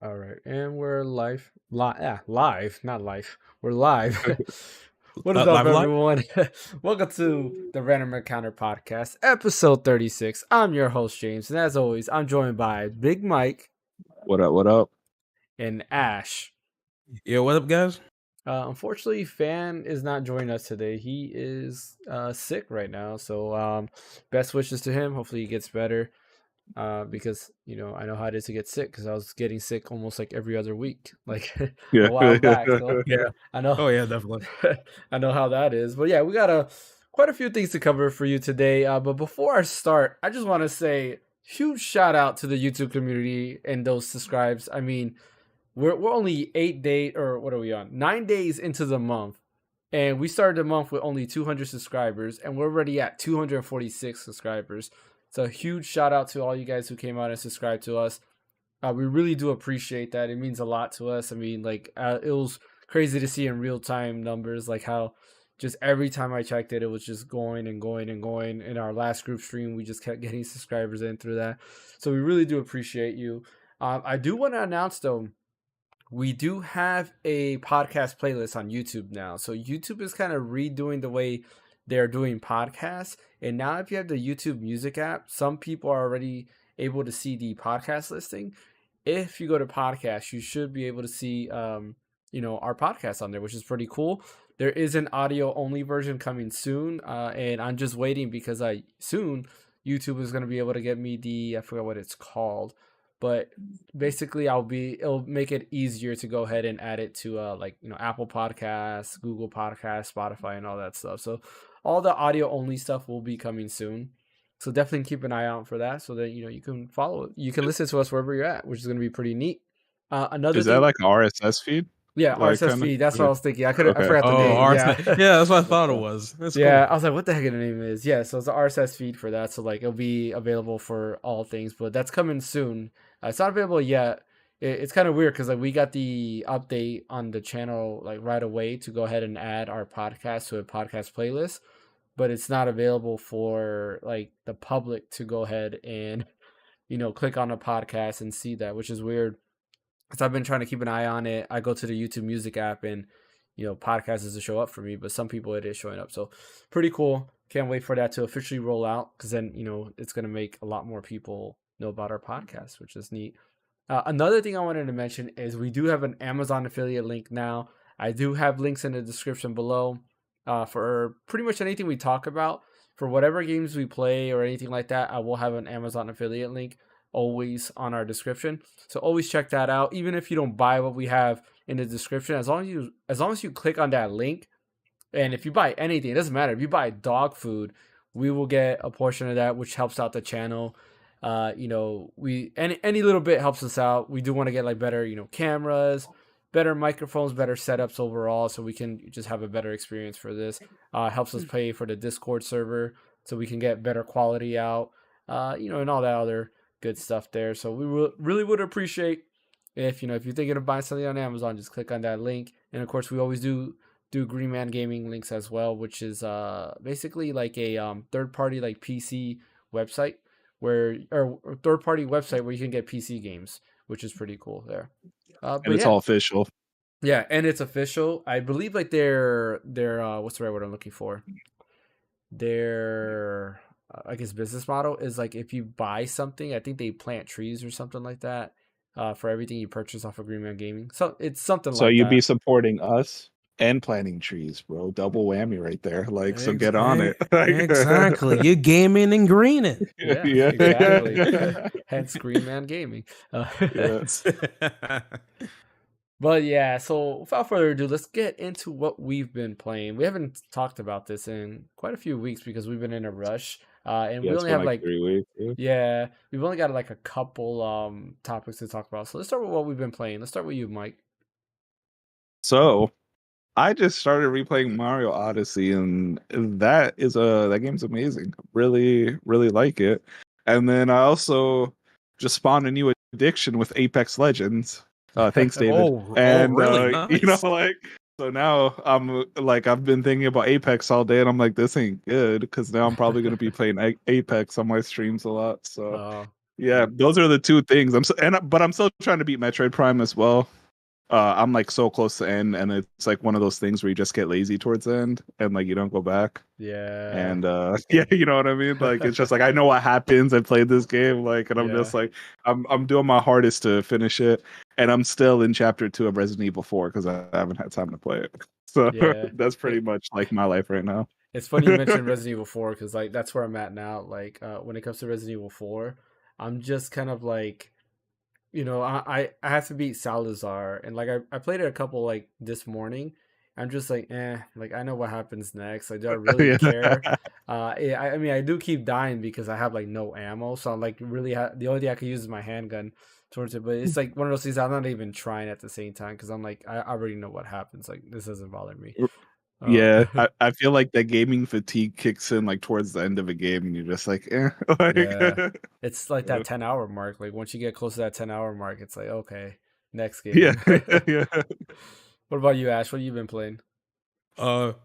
All right, and we're live, not live. We're live. What is up, Live live. everyone? Welcome to the Random Encounter Podcast, episode 36. I'm your host, James, and as always, I'm joined by Big Mike What up? What up? and Ash. Yeah, what up, guys? Unfortunately, Fan is not joining us today. He is sick right now, so best wishes to him. Hopefully, he gets better. Because I know how it is to get sick because I was getting sick almost like every other week, like Yeah. a while back. So Yeah. I know. Oh yeah, definitely. I know how that is. But yeah, we got quite a few things to cover for you today. But before I start, I just want to say huge shout out to the YouTube community and those subscribes. I mean, we're only 9 days into the month. And we started the month with only 200 subscribers, and we're already at 246 subscribers. So a huge shout out to all you guys who came out and subscribed to us. We really do appreciate that. It means a lot to us. I mean, like it was crazy to see in real time numbers, like how just every time I checked it, it was just going and going and going. In our last group stream, we just kept getting subscribers in through that. So we really do appreciate you. I do want to announce though, we do have a podcast playlist on YouTube now. So YouTube is kind of redoing the way they're doing podcasts. And now if you have the YouTube Music app, some people are already able to see the podcast listing. If you go to podcast, you should be able to see our podcast on there, which is pretty cool. There is an audio only version coming soon, and I'm just waiting because soon YouTube is going to be able to get me I forgot what it's called, but basically it'll make it easier to go ahead and add it to Apple Podcasts, Google Podcasts, Spotify, and all that stuff. So all the audio only stuff will be coming soon. So definitely keep an eye out for that, so that you can follow it. You can listen to us wherever you're at, which is going to be pretty neat. Another Is thing, that like an RSS feed? yeah, like RSS kinda? feed. That's what I was thinking. I Okay. forgot the Oh, name. RSS. Yeah, Yeah, that's what I thought it was. That's yeah. cool. I was like, what the heck the name is? Yeah, so it's an RSS feed for that. So like it'll be available for all things, but that's coming soon. It's not available yet. It's kind of weird because like we got the update on the channel like right away to go ahead and add our podcast to a podcast playlist, but it's not available for like the public to go ahead and click on a podcast and see that, which is weird. Because I've been trying to keep an eye on it. I go to the YouTube Music app and podcast doesn't show up for me, but some people it is showing up. So pretty cool. Can't wait for that to officially roll out because then it's gonna make a lot more people know about our podcast, which is neat. Another thing I wanted to mention is we do have an Amazon affiliate link now. I do have links in the description below for pretty much anything we talk about. for whatever games we play or anything like that, I will have an Amazon affiliate link always on our description. So always check that out. Even if you don't buy what we have in the description, as long as you click on that link, and if you buy anything, it doesn't matter. If you buy dog food, we will get a portion of that, which helps out the channel. We any little bit helps us out. We do want to get like better, cameras, better microphones, better setups overall, so we can just have a better experience for this. Helps us pay for the Discord server, so we can get better quality out. And all that other good stuff there. So we really would appreciate if you're thinking of buying something on Amazon, just click on that link. And of course, we always do Green Man Gaming links as well, which is basically like a third party like PC website or third party website where you can get PC games, which is pretty cool there. And But it's yeah, all official. yeah, and it's official. I believe like their what's the right word I'm looking for? Their I guess business model is like if you buy something, I think they plant trees or something like that. For everything you purchase off of Green Man Gaming, so it's something So like you'd that. be supporting us and planting trees, bro. Double whammy right there. Like, so get on it. Exactly. You're gaming and greening. Yeah, Yeah. exactly. Hence Green Man Gaming. Yeah. But yeah, so without further ado, let's get into what we've been playing. We haven't talked about this in quite a few weeks because we've been in a rush. And Yeah, we it's only been have like 3 weeks. Yeah. yeah, we've only got like a couple topics to talk about. So let's start with what we've been playing. Let's start with you, Mike. So I just started replaying Mario Odyssey, and that game's amazing. Really, really like it. And then I also just spawned a new addiction with Apex Legends. Thanks, David. And really? Nice. like, so now I'm like, I've been thinking about Apex all day, and I'm like, this ain't good because now I'm probably gonna be playing Apex on my streams a lot. So Oh, yeah, those are the two things. But I'm still trying to beat Metroid Prime as well. I'm like so close to end, and it's like one of those things where you just get lazy towards the end, and like you don't go back. yeah. And yeah, you know what I mean. Like it's just like I know what happens. I played this game, like, and I'm just like I'm doing my hardest to finish it, and I'm still in chapter 2 of Resident Evil 4 because I haven't had time to play it. So Yeah. that's pretty much like my life right now. It's funny you mentioned Resident Evil 4 because like that's where I'm at now. Like when it comes to Resident Evil 4, I'm just kind of like I have to beat Salazar, and like I played it a couple like this morning. I'm just like, like I know what happens next. Like, do I really care? I mean, I do keep dying because I have like no ammo, so I'm like really the only thing I can use is my handgun towards it. But it's like one of those things I'm not even trying at the same time because I'm like I already know what happens. Like this doesn't bother me. Yeah, I feel like that gaming fatigue kicks in like towards the end of a game, and you're just like, like, yeah, it's like that 10-hour mark. Like once you get close to that 10-hour mark, it's like okay, next yeah, game. yeah. What about you, Ash? What have you been playing? I've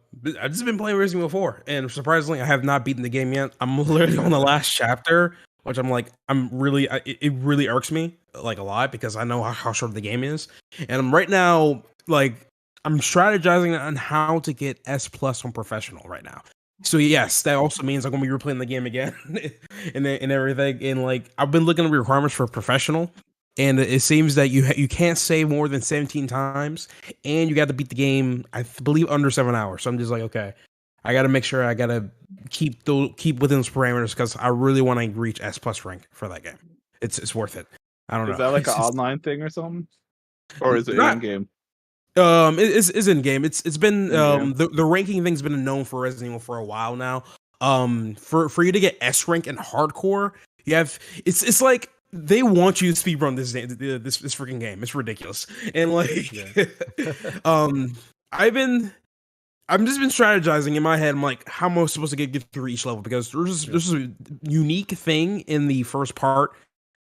just been playing Resident Evil 4, and surprisingly, I have not beaten the game yet. I'm literally on the last chapter, which I'm really, it really irks me like a lot because I know how short the game is, and I'm right now like I'm strategizing on how to get S+ on professional right now. So yes, that also means I'm gonna be replaying the game again and everything. And like I've been looking at the requirements for professional, and it seems that you can't save more than 17 times, and you got to beat the game I believe under 7 hours. So I'm just like, okay, I got to make sure I got to keep within those parameters because I really want to reach S+ rank for that game. It's worth it. I don't know. Is that like It's an just online thing or something, or is it not in game? it's in game. It's been In-game. the ranking thing's been known for Resident Evil for a while now. For you to get S rank in hardcore, you have it's like they want you to speedrun this freaking game. It's ridiculous. And like I'm just been strategizing in my head. I'm like, how am I supposed to get through each level? Because there's a unique thing in the first part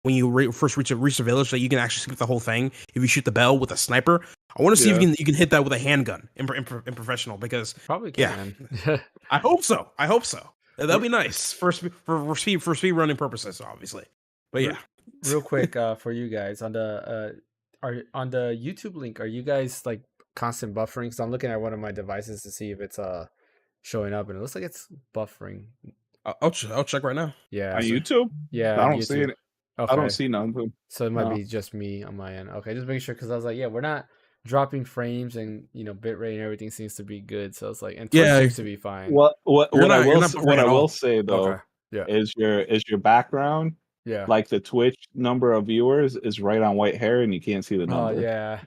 when you first reach a village that you can actually skip the whole thing if you shoot the bell with a sniper. I want to see if you can hit that with a handgun in professional because Probably can. yeah, I hope so. That'll be nice for speed running purposes, obviously. But yeah, Real quick for you guys on the on the YouTube link, are you guys like constant buffering? So I'm looking at one of my devices to see if it's showing up, and it looks like it's buffering. I'll check right now. Yeah, On so, YouTube? yeah, I on don't see YouTube. it. Okay. I don't see none. So it might No. be just me on my end. Okay, just making sure because I was like, yeah, we're not dropping frames and bitrate and everything seems to be good. So it's like, and Twitch Yeah, seems to be fine. you're not buffering what I at will all. say Okay. though Yeah. is your background, Yeah. like the Twitch number of viewers is right on white hair and you can't see the Oh number. yeah.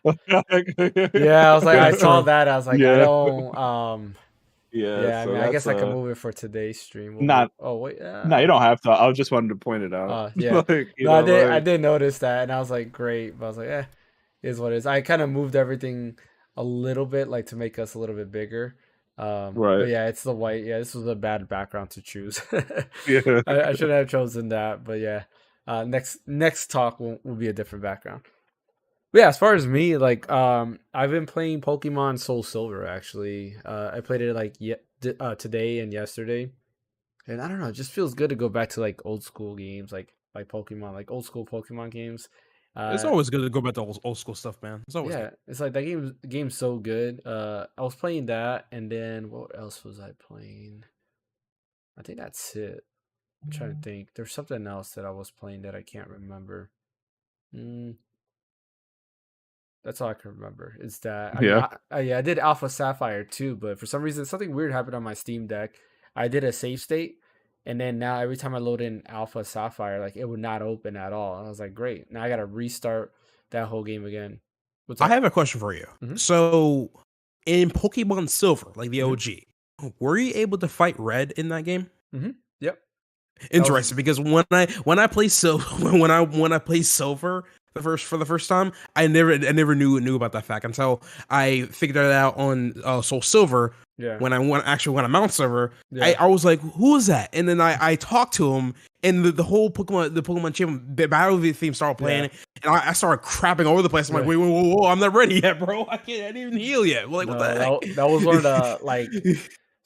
Yeah, I was like, I That's saw true. that. I was like, I Yeah. don't. Yeah, Yeah, I so mean, I that's guess I could move it for today's stream. We'll move. not Oh wait. no, you don't have to. I just wanted to point it out. Yeah. Like, you No, I know, did. I like did notice that, and I was like, great. But I was like, is what it is. I kind of moved everything a little bit, like to make us a little bit bigger. But right. yeah, it's the white. Yeah, this was a bad background to choose. Yeah. I shouldn't have chosen that. But yeah, next talk will be a different background. But yeah, as far as me, like, I've been playing Pokemon Soul Silver. Actually, I played it like today and yesterday. And I don't know, it just feels good to go back to like old school games, like Pokemon, like old school Pokemon games. It's Uh, always good to go back to old school stuff, man. It's always good. yeah, it's like that game's so good. I was playing that, and then what else was I playing? I think that's it. I'm trying to think. There's something else that I was playing that I can't remember. Mm, that's all I can remember. Is that I mean, Yeah. I did Alpha Sapphire too, but for some reason something weird happened on my Steam Deck. I did a save state, and then now every time I load in Alpha Sapphire, like it would not open at all. And I was like, great. Now I gotta restart that whole game again. What's I up? have a question for you. Mhm. So, in Pokemon Silver, like the Mhm. OG, were you able to fight Red in that game? Yep. That was Interesting, because when I play Silver when I play Silver for the first time, I never knew about that fact until I figured it out on Soul Silver. yeah. When I went on Mount Silver, Yeah. I was like, who is that? And then I talked to him, and the whole Pokemon Champion battle theme started playing, and I started crapping over the place. I'm like, Yeah. wait, whoa, I'm not ready yet, bro. I didn't even heal yet. Like, what the No, heck? that was one of the like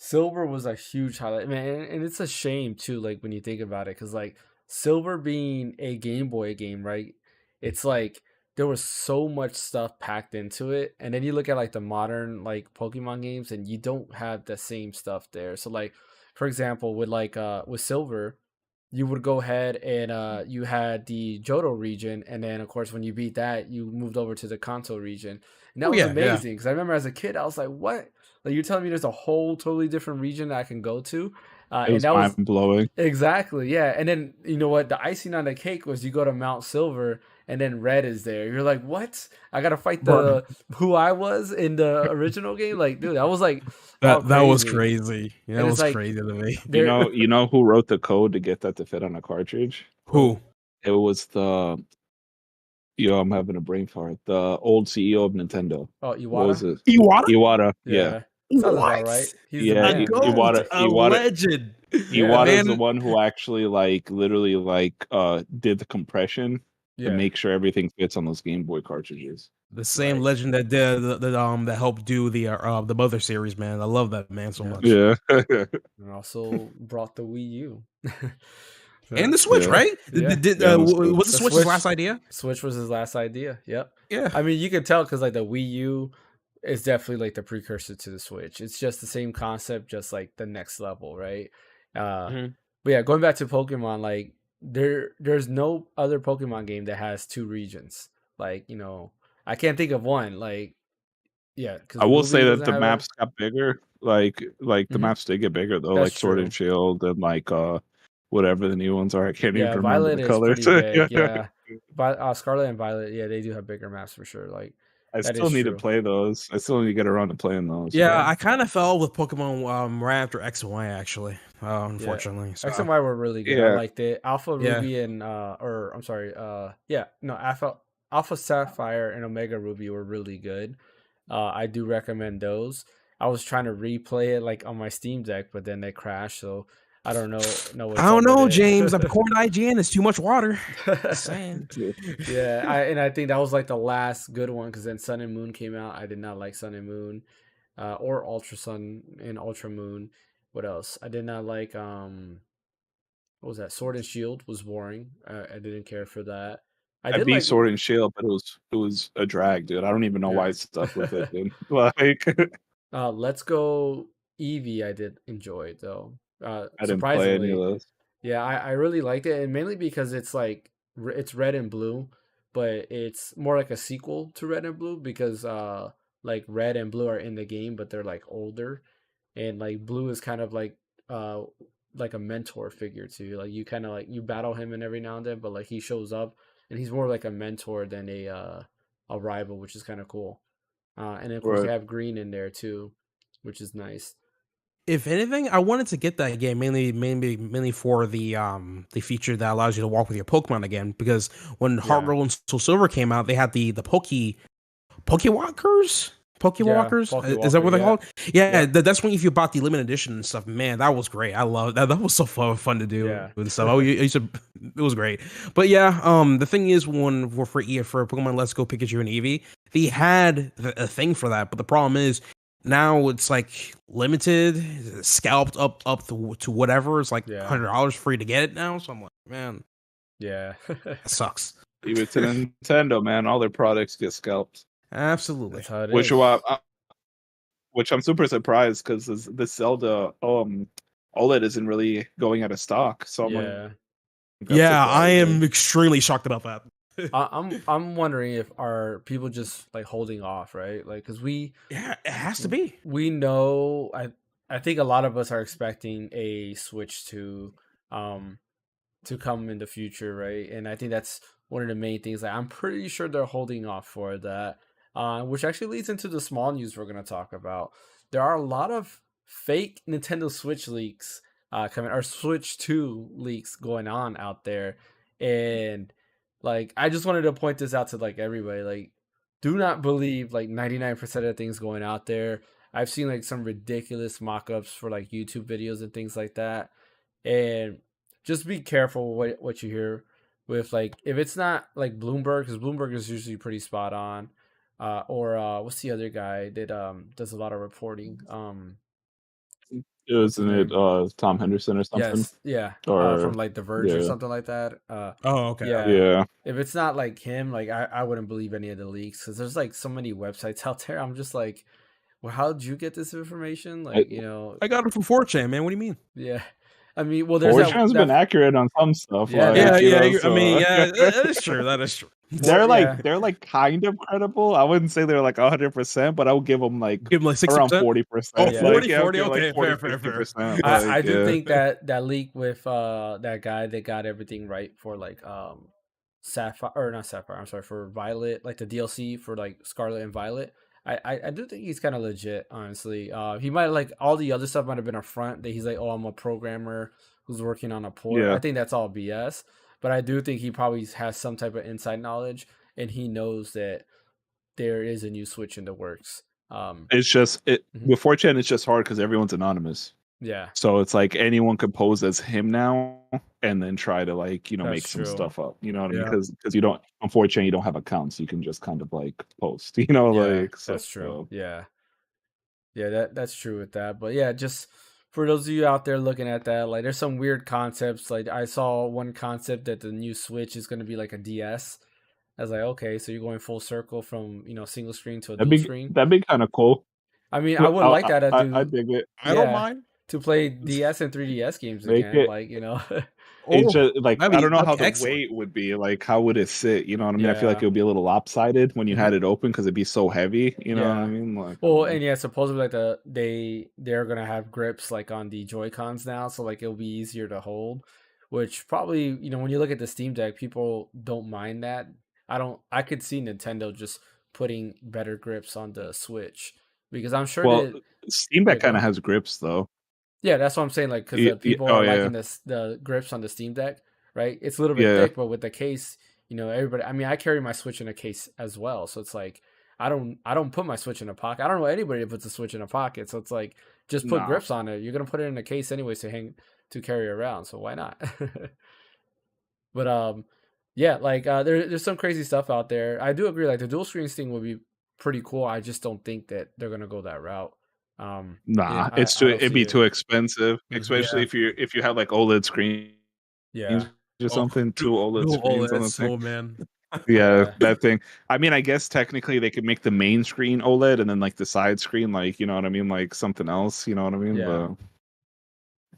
Silver was a huge highlight, man, and it's a shame too. Like when you think about it, because like Silver being a Game Boy game, right? It's like there was so much stuff packed into it, and then you look at like the modern like Pokemon games, and you don't have the same stuff there. So like, for example, with Silver, you would go ahead and you had the Johto region, and then of course when you beat that, you moved over to the Kanto region, and that Oh was yeah. amazing because I remember as a kid, I was like, what? Like you're telling me there's a whole totally different region that I can go to, It and was that mind was blowing. exactly yeah. And then you know what? The icing on the cake was you go to Mount Silver, and then Red is there. You're like, what? I gotta fight Bro, the who I was in the original game. Like, dude, that was like all that was crazy. crazy. That And it's was like crazy to me. there. You know who wrote the code to get that to fit on a cartridge? Who? Who? It was the yo, I'm having a brain fart. The old CEO of Nintendo. Oh, What was Iwata. it? Iwata? Iwata. Yeah. Yeah, sounds about right. What? He's the Yeah, A man. goat, a Iwata legend. Yeah, Iwata is the Man, one who actually like literally like did the compression to yeah, make sure everything fits on those Game Boy cartridges. the same right. legend that did that helped do the Mother series, man. I love that man so Yeah, much. Yeah. and also brought the Wii U. And Yeah, the Switch, Yeah. right? yeah. Yeah, on the Was the The Switch his last idea? Switch was his last idea. Yep. Yeah. I mean, you can tell because like the Wii U is definitely like the precursor to the Switch. It's just the same concept, just like the next level, right? Uh, Mhm. but yeah, going back to Pokemon, like there's no other Pokemon game that has two regions. Like I can't think of one. Like yeah, I because will say Ruby that doesn't the have a. maps got bigger. Like the Mhm. maps did get bigger though, That's like Sword and true. Shield and like whatever the new ones are. I can't even Yeah, remember Violet the is colors. pretty big. Yeah, but Scarlet and Violet, yeah, they do have bigger maps for sure. Like I that still is need to true. play those. I still need to get around to playing those. Yeah, Yeah, I kind of fell with Pokemon right after X and Y, actually. yeah. Unfortunately. X So and Y were really good. I Yeah. liked it. Alpha yeah. Ruby and or I'm sorry, yeah, no, Alpha Sapphire and Omega Ruby were really good. I do recommend those. I was trying to replay it like on my Steam Deck, but then they crashed, so I don't know I what's don't up with know, it. James. According to IGN, it's too much water. Just saying. Yeah, I think that was like the last good one because then Sun and Moon came out. I did not like Sun and Moon, or Ultra Sun and Ultra Moon. What else? I did not like. What was that? Sword and Shield was boring. I didn't care for that. I I did beat like. Sword and Shield, but it was a drag, dude. I don't even know why Yeah. I stuck with it, dude. Like Let's Go Eevee. I did enjoy it though. I didn't play any of Surprisingly, those. yeah, I really liked it, and mainly because it's like it's red and blue, but it's more like a sequel to Red and Blue because like Red and Blue are in the game, but they're like older, and like Blue is kind of uh like a mentor figure to you. Like you kind of like you battle him and every now and then, but like he shows up and he's more like a mentor than a rival, which is kind of cool. And then of course they Right. have Green in there too, which is nice. If anything, I wanted to get that game mainly for the feature that allows you to walk with your Pokemon again. Because when Heart Yeah, Gold and Soul Silver came out, they had the Pokewalkers. yeah, Pokewalkers, Bulky is that Walker. what they're Yeah, called? Yeah, yep, that's when if you bought the limited edition and stuff. Man, that was great. I love that. That was so fun to do yeah, and stuff. It was great. But yeah, the thing is, when for Pokemon Let's Go Pikachu and Eevee, they had a thing for that. But the problem is now it's like limited, scalped up to whatever. It's like yeah, $100 free to get it now. So I'm like, man, yeah. that sucks. Even to Nintendo, man, all their products get scalped. Absolutely. That's how it Which is. is why, which I'm super surprised because the Zelda OLED isn't really going out of stock. So I'm like, Yeah. I'm Yeah, I surprised. am Like, extremely shocked about that. I'm wondering if are people just like holding off, right? Like, cause Yeah, it has to be. we know I think a lot of us are expecting a Switch um to come in the future, right? And I think that's one of the main things. Like, I'm pretty sure they're holding off for that, which actually leads into the small news we're going to talk about. There are a lot of fake Nintendo Switch leaks coming, or Switch 2 leaks going on out there. And like, I just wanted to point this out to like everybody. Like, do not believe like 99% of the things going out there. I've seen like some ridiculous mock ups for like YouTube videos and things like that. And just be careful what you hear with like if it's not like Bloomberg because Bloomberg is usually pretty spot on, or what's the other guy that does a lot of reporting? What's his isn't it name? Tom Henderson or something? Yes, yeah, from Or like The Verge or yeah, something like that. Oh, okay. Yeah, yeah. if it's not like him, like I wouldn't believe any of the leaks because there's like so many websites out there. I'm just like, well, how did you get this information? I, Like, I got it from 4chan, man. What do you mean? yeah. I mean, well, there's 4chan's been that accurate on some stuff, yeah, Yeah, like, that you yeah. know. I mean, So yeah, that is true. That is true. for yeah. they're like kind of credible. I wouldn't say they're like 100%, but I would give them like Give him like around 60%. Oh, 40%. Yeah. 40, Like, yeah, I'll 40. give it like Okay, 40, fair. 50%. I Like, do yeah, think that that leak with that guy that got everything right for like Sapphire or not Sapphire, I'm sorry, for Violet, like the DLC for like Scarlet and Violet. I do think he's kind of legit, honestly. He might like all the other stuff might have been a front that he's like, oh, I'm a programmer who's working on a port. I yeah. think that's all BS. But I do think he probably has some type of inside knowledge and he knows that there is a new Switch in the works. It's just Mhm. with 4chan, it's just hard because everyone's anonymous. Yeah, So it's like anyone could pose as him now and then try to like, that's make some true. stuff up. You know what I mean? Yeah. Because you don't, unfortunately, you don't have accounts. You can just kind of like post. Yeah, Like so. that's true. Yeah. Yeah, that's true with that. But yeah, just for those of you out there looking at that, like there's some weird concepts. Like I saw one concept that the new Switch is going to be like a DS. I was like, okay, so you're going full circle from single screen to a dual screen. That'd be kind of cool. I mean, I would like that to I do, dig it. I don't yeah, mind. to play DS and 3DS games Make again. it. Like It's Oh, just like I don't know that'd how be the excellent. weight would be. Like how would it sit? You know what I mean? I feel like yeah, it would be a little lopsided when you mhm, had it open because it'd be so heavy. You know what I yeah. mean? Like I Well, don't know. and yeah, supposedly like they're gonna have grips like on the Joy Cons now, so like it'll be easier to hold. Which probably when you look at the Steam Deck, people don't mind that. I could see Nintendo just putting better grips on the Switch because I'm sure Well, that Steam yeah, Deck go kind of ahead. has grips though. Yeah, that's what I'm saying. Like, because the people Oh are yeah, liking the grips on the Steam Deck, right? It's a little bit yeah. thick, but with the case, everybody. I mean, I carry my Switch in a case as well, so it's like I don't put my Switch in a pocket. I don't know anybody that puts a Switch in a pocket, so it's like just put Nah, grips on it. You're gonna put it in a case anyways to carry around, so why not? But yeah, like there's some crazy stuff out there. I do agree. Like the dual screens thing would be pretty cool. I just don't think that they're gonna go that route. nah. I I don't It'd see be it. too expensive, Hmm. especially Yeah. if you have like OLED screens Yeah, or Oh, something. Two OLED dual screens on OLED. the thing. So man. Yeah, yeah. that thing. I mean, I guess technically they could make the main screen OLED and then like the side screen, like you know what I mean, like something else. You know what I mean? Yeah.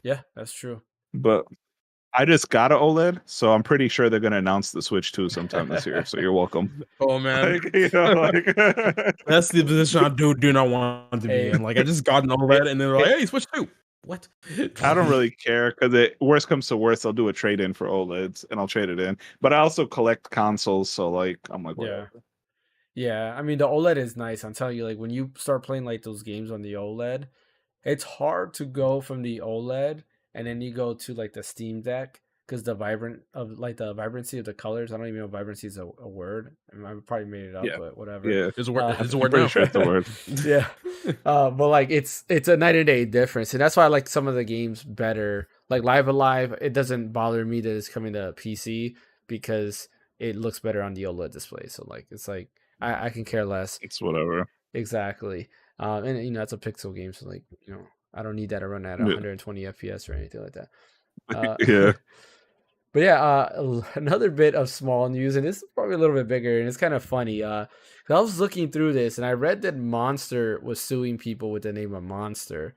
Yeah, that's true. But I just got an OLED, so I'm pretty sure they're gonna announce the Switch 2 sometime this year. So you're welcome. Oh man, Like, you know, like that's the position I do not want to be Hey. in. Like I just got an OLED, and they're like, "Hey, Switch 2." What? I don't really care because it worst comes to worst, I'll do a trade in for OLEDs and I'll trade it in. But I also collect consoles, so like I'm like Yeah. whatever. Yeah, I mean the OLED is nice. I'm telling you, like when you start playing like those games on the OLED, it's hard to go from the OLED and then you go to like the Steam Deck because the vibrancy of the colors. I don't even know if vibrancy is a word. I probably made it up, Yeah. but whatever. Yeah. It's a word. It's a I'm word pretty now. sure it's the word. Yeah. But like it's a night and day difference, and that's why I like some of the games better. Like Live Alive, it doesn't bother me that it's coming to PC because it looks better on the OLED display. So like it's like I can care less. It's whatever. Exactly. And you know it's a pixel game, so like you know I don't need that to run at Yeah. 120 FPS or anything like that. Yeah. But yeah, another bit of small news, and this is probably a little bit bigger, and it's kind of funny. 'Cause I was looking through this, and I read that Monster was suing people with the name of Monster,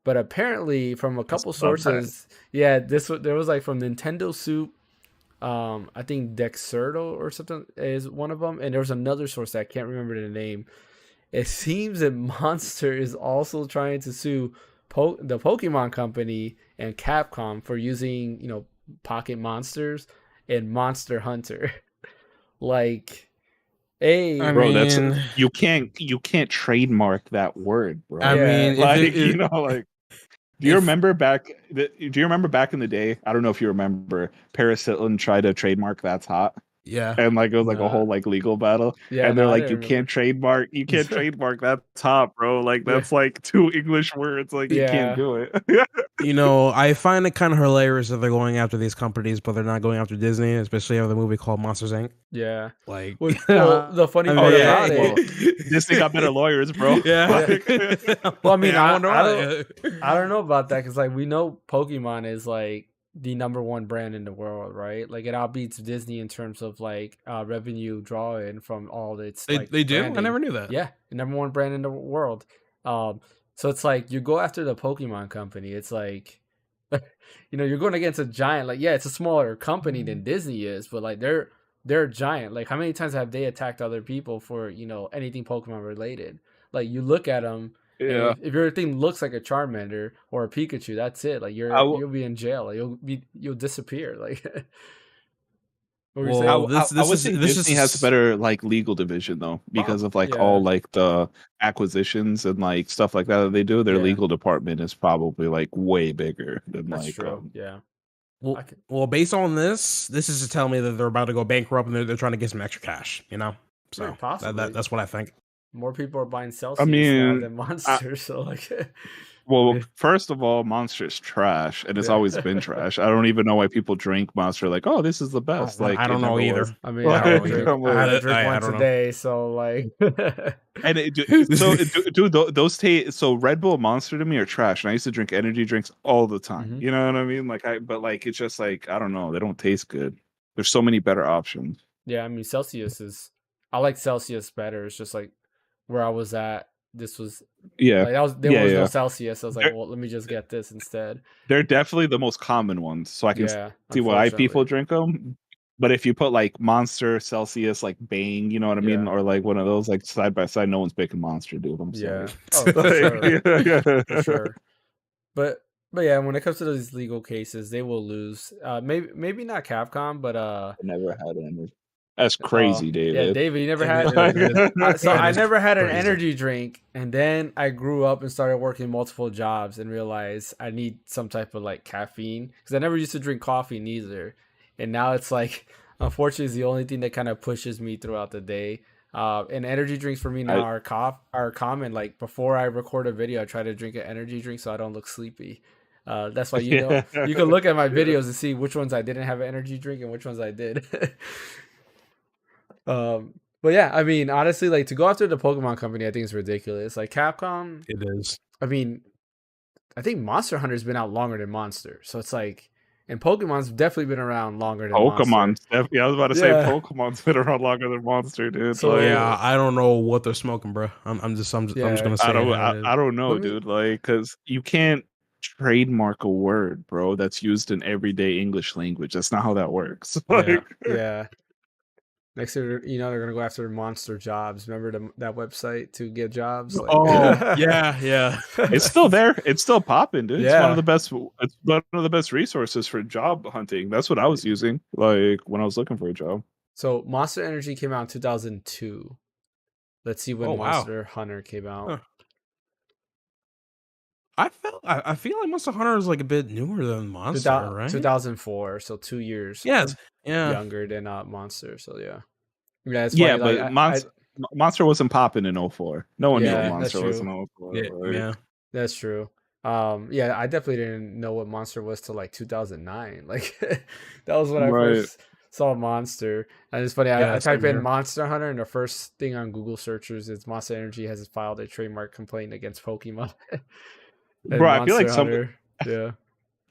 but apparently from a couple That's not bad. sources, there was like from Nintendo Soup, I think Dexerto or something is one of them, and there was another source that I can't remember the name. It seems that Monster is also trying to sue the Pokemon Company and Capcom for using, you know, Pocket Monsters and Monster Hunter. Like, I Bro, mean, you can't trademark that word, bro. I mean, Like you know, like do you remember back in the day? I don't know if you remember Parasitlin tried to trademark That's Hot. yeah. And like it was like a Nah. whole like legal battle. Yeah, And they're no, I like, didn't you remember. can't trademark that top, bro. Like Yeah. that's like two English words. Like you can't Yeah. do it. You know, I find it kind of hilarious that they're going after these companies, but they're not going after Disney, especially with a movie called Monsters Inc. Yeah. Like, Well, the funny I part mean, about well, it. Disney got better lawyers, bro. Yeah. Well, I mean, Yeah, I wonder why. don't know about that because like we know Pokemon is like the number one brand in the world, right? Like it outbeats Disney in terms of like revenue drawing from all its like They do. I branding. never knew that. Yeah, the number one brand in the world. So it's like you go after the Pokemon Company. It's like, you know, you're going against a giant. Like, yeah, it's a smaller company than Disney is, but like they're a giant. Like, how many times have they attacked other people for you know anything Pokemon related? Like, you look at them. And Yeah. if your thing looks like a Charmander or a Pikachu, that's it. Like you'll be in jail. Like you'll disappear. Like what were you saying? Well, I would say Disney has a better like legal division though, because of like all Yeah. like the acquisitions and like stuff like that they do. Their Yeah. legal department is probably like way bigger than That's like true. Yeah. Well, well, based on this is to tell me that they're about to go bankrupt and they're trying to get some extra cash. You know, so Yeah, possibly. that's what I think. More people are buying Celsius I now mean, than Monsters. So like, well, Yeah. first of all, Monster's trash, and it's Yeah. always been trash. I don't even know why people drink Monster. Like, oh, this is the best. Like, I don't it know never either. was. I mean, Like, I had to drink, I'm I had to like- drink I once don't a know. day. So like, And dude, those taste. So Red Bull, Monster to me are trash, and I used to drink energy drinks all the time. Mhm. You know what I mean? But like, it's just like I don't know. They don't taste good. There's so many better options. yeah, I mean, Celsius is. I like Celsius better. It's just like where I was at. This was Yeah, like there Yeah, was no yeah. Celsius. I was like, They're- well, let me just get this instead. they're definitely the most common ones, so I can Yeah, see why people unfortunately. drink them. But if you put like Monster, Celsius, like Bang, you know what I mean, Yeah. or like one of those like side by side, no one's picking Monster, dude. I'm Yeah. sorry. Oh, for sure. Yeah. For sure. But yeah, when it comes to those legal cases, they will lose. Maybe not Capcom, but I never had any. That's crazy, David. Yeah, David, you never It had. is- So That I is never had an crazy. energy drink, and then I grew up and started working multiple jobs and realized I need some type of like caffeine because I never used to drink coffee neither, and now it's like unfortunately it's the only thing that kind of pushes me throughout the day. And energy drinks for me now are common. Like before I record a video, I try to drink an energy drink so I don't look sleepy. That's why you know you can look at my videos and see which ones I didn't have an energy drink and which ones I did. But yeah, I mean, honestly, like to go after the Pokemon Company, I think is ridiculous. Like Capcom, It is. I mean, I think Monster Hunter's been out longer than Monster, so it's like, and Pokemon's definitely been around longer than Monster. Pokemon's definitely. I was about to say Yeah. Pokemon's been around longer than Monster, dude. So- Like, Yeah, I don't know what they're smoking, bro. I'm just Yeah. gonna say I don't. how it is. I don't know, Let me- dude. Like, because you can't. trademark a word, bro, that's used in everyday English language. That's not how that works. Yeah, Like, yeah. Next year, they're gonna go after monster jobs. Remember that website to get jobs? Like, Oh, yeah. it's still there. It's still popping, dude. It's one of Yeah. the best. It's one of the best resources for job hunting. That's what I was using, like when I was looking for a job. So Monster Energy came out in 2002. Let's see when Oh, wow. Monster Hunter came out. Huh. I feel like Monster Hunter is like a bit newer than Monster, right? 2004, so 2 years Yes. Yeah. younger than Monster. So yeah, that's Yeah, why like but Monster wasn't popping in 04. No one knew what yeah, that's Monster was in true. 04. Yeah. Like, Yeah. That's true. Yeah, I definitely didn't know what Monster was till like 2009. Like that was when I right. first saw Monster. And it's funny, Yeah, I type same in here. Monster Hunter, and the first thing on Google searches is Monster Energy has filed a trademark complaint against Pokemon and Bro, I feel like Monster Hunter. Yeah.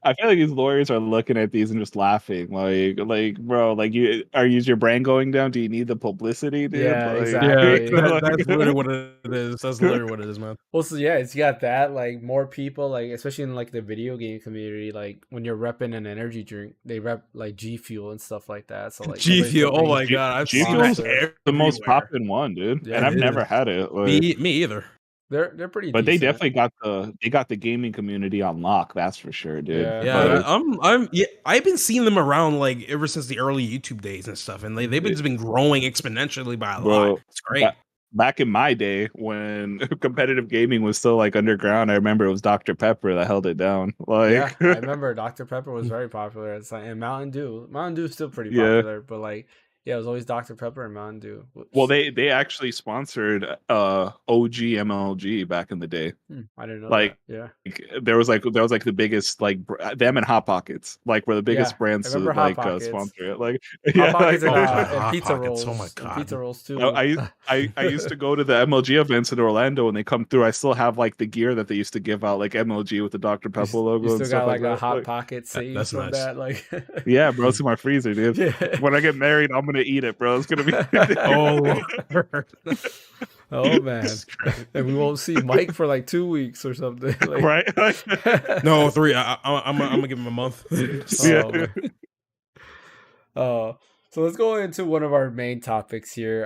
I feel like these lawyers are looking at these and just laughing. Like, bro, like is your brand going down? Do you need the publicity, dude? Yeah, Like, Yeah, exactly. that's literally what it is. That's literally what it is, man. Well, so yeah, it's got that like more people like especially in like the video game community, like when you're repping an energy drink, they rep like G Fuel and stuff like that. So like G nobody's Fuel. Oh repping my god, I've G seen that Fuel's Monster. the most everywhere. popping one, dude. Yeah, And I've it never is. had it. Like, Me either. They're pretty but they decent. definitely got the gaming community on lock. That's for sure, dude. Yeah. Yeah, Like, I've been seeing them around like ever since the early YouTube days and stuff, and they've been growing exponentially by a lot. bro, It's great. back in my day when competitive gaming was still like underground, I remember it was Dr. Pepper that held it down. Like, Yeah, I remember Dr. Pepper was very popular at the time, and Mountain Dew. Mountain Dew is still pretty yeah. popular, but like, yeah, it was always Dr. Pepper and Mountain Dew. Well, they actually sponsored OG MLG back in the day. I didn't know Like, that. Yeah, there was like the biggest like them and Hot Pockets like were the biggest yeah, I brands to remember Hot like Pockets. sponsor it. Like, Hot yeah, Pockets like, and Hot pizza Pockets, rolls. oh my And God. pizza rolls too. I used to go to the MLG events in Orlando when they come through. I still have like the gear that they used to give out, like MLG with the Dr. Pepper logo You and still stuff got like like a that. Hot Like, Pocket saved that's from nice. that. Like, yeah, bro, it's in my freezer, dude. yeah. When I get married, I'm gonna eat it, bro. It's gonna be Oh, Oh man, and we won't see Mike for like 2 weeks or something. Like, right. no, 3. I'm gonna give him a month. Oh, man. So let's go into one of our main topics here.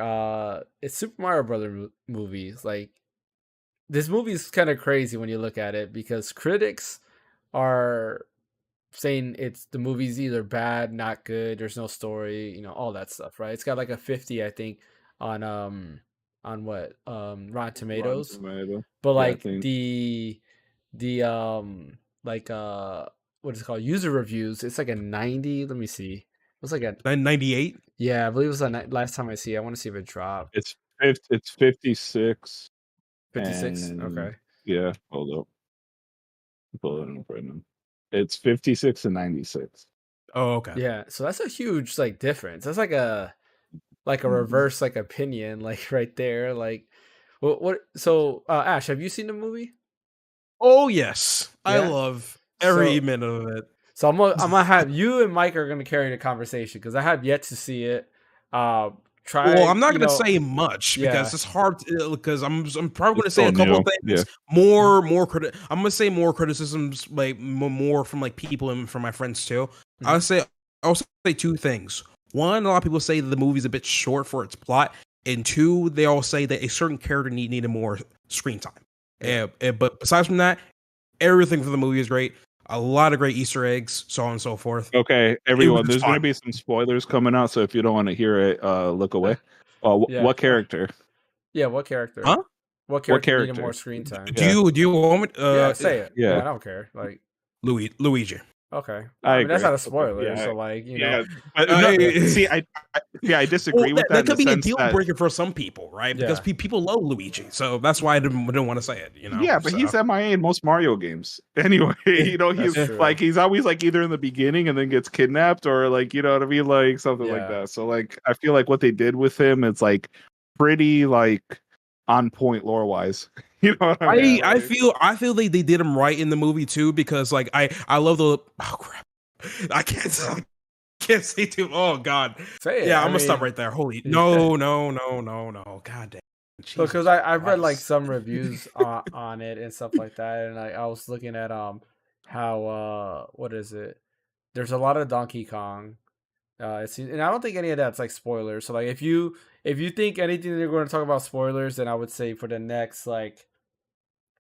It's Super Mario Brother movies. Like this movie is kind of crazy when you look at it because critics are saying it's the movie's either bad, not good, there's no story, all that stuff, right? It's got like a 50, I think, on what Rotten Tomatoes. But Yeah, I like think. the like what is it called, user reviews, it's like a 90. Let me see, it was like a 98. yeah, I believe it was last time I see it. I want to see if it dropped. It's 56. 56. And Okay. yeah, hold up. Pull it up right now. It's 56 and 96. Oh, okay. Yeah, so that's a huge like difference. That's like a reverse like opinion like right there. Like what so Ash, have you seen the movie? Oh yes, I Yeah? love every So- minute of it. So I'm gonna have you and Mike are gonna carry the conversation because I have yet to see it. Try. Well, I'm not going to say much yeah. because it's hard because I'm probably going to It's say a so couple of new, things. More I'm going to say more criticisms, like more from like people and from my friends too. I'll say 2 things. One, a lot of people say the movie's a bit short for its plot, and 2, they all say that a certain character needed more screen time. Yeah. But besides from that, everything for the movie is great. A lot of great Easter eggs, so on and so forth. Okay, everyone, was there's going to fun. be some spoilers coming out, so if you don't want to hear it, look away. Yeah. What character? Yeah, what character? Huh? What character needed character? more screen time? Do you want me? Yeah, say it. yeah. I don't care. Like, Luigi. okay. I I mean, that's agree. not a spoiler. Yeah, So, like, Yeah, but see, I disagree with that that. could be a deal that, breaker for some people, right? Because people love Luigi, so that's why I didn't want to say it. Yeah, but so. he's MIA in most Mario games. Anyway, he's true. like he's always like either in the beginning and then gets kidnapped, or like what I mean, like something like Yeah. that. So like I feel like what they did with him, it's like pretty like on point lore wise. You know what I mean? I feel they did him right in the movie too, because like I love the crap. I can't say too. Oh god. Say it. Yeah, I I'm gonna stop mean, right there. Holy no. God damn. because Jesus I've read like Christ. some reviews on it and stuff like that, and I was looking at how what is it? There's a lot of Donkey Kong. And I don't think any of that's like spoilers. So like if you think anything they're going to talk about spoilers, then I would say for the next like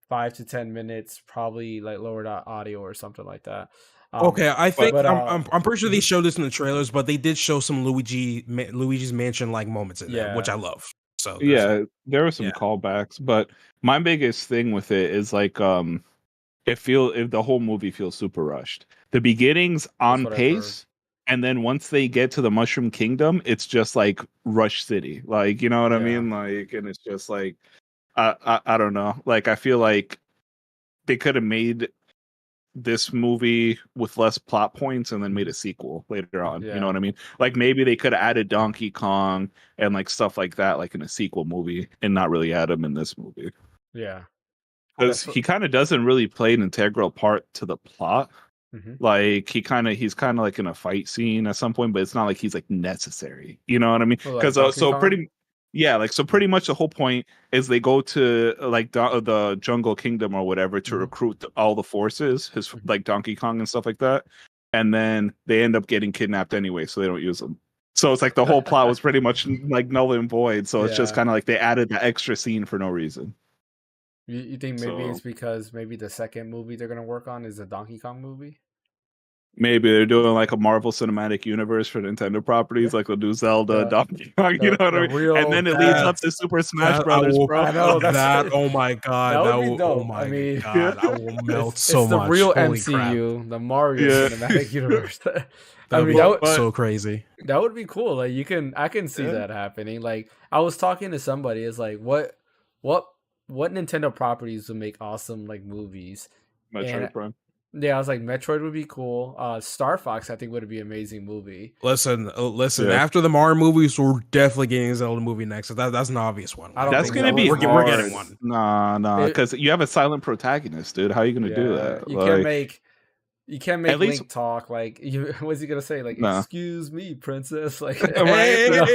5 to 10 minutes, probably like lower the audio or something like that. Okay, I think but I'm pretty sure they mhm. showed this in the trailers, but they did show some Luigi's Mansion like moments in there, which Yeah. I love. So there's Yeah, there were some yeah. callbacks, but my biggest thing with it is like if the whole movie feels super rushed. The beginning's That's on what I've heard. pace, and then once they get to the Mushroom Kingdom, it's just like Rush City. Like, you know what I Yeah. mean? Like, and it's just like I don't know. Like, I feel like they could have made this movie with less plot points and then made a sequel later on. You know Yeah. what I mean? Like maybe they could have added Donkey Kong and like stuff like that, like in a sequel movie, and not really add him in this movie Yeah. because That's what he kind of doesn't really play an integral part to the plot. mhm. Like he's kind of like in a fight scene at some point, but it's not like he's like necessary. You know what I mean? Oh, like Because Donkey Kong? yeah, like so pretty much the whole point is they go to like the Jungle Kingdom or whatever to Mhm. recruit all the forces, his Mhm. like Donkey Kong and stuff like that, and then they end up getting kidnapped anyway, so they don't use them. So it's like the whole plot was pretty much like null and void. So it's just Yeah. kind of like they added the extra scene for no reason. You think maybe So it's because maybe the second movie they're gonna work on is a Donkey Kong movie? maybe they're doing like a Marvel Cinematic Universe for Nintendo properties, Yeah. like they'll do Zelda, The Donkey Kong, you know what I the mean? And real then it leads up That's to Super Smash that I Brothers, will bro. I know that's that oh my that god, would be oh dope. I my mean, Yeah, god, I will melt it's so the much. real Holy crap. MCU, the Mario yeah, Cinematic Universe. I That'd mean, be but so crazy. that would be cool. Like I can see yeah, that happening. Like I was talking to somebody, it's like what what Nintendo properties would make awesome like movies, and Metroid Prime. yeah, I was like Metroid would be cool. Star Fox I think would be an amazing movie. Listen. Yeah, After the Mario movies, we're definitely getting a Zelda movie next. So that's an obvious one. I Like don't that's think gonna be Zelda's we're next. getting hard. one. Nah, It because you have a silent protagonist, dude. How are you gonna do yeah, that? Like, you can't at make least, Link talk like you. What's he gonna say? Like, nah, excuse me, princess. Like, right? you know?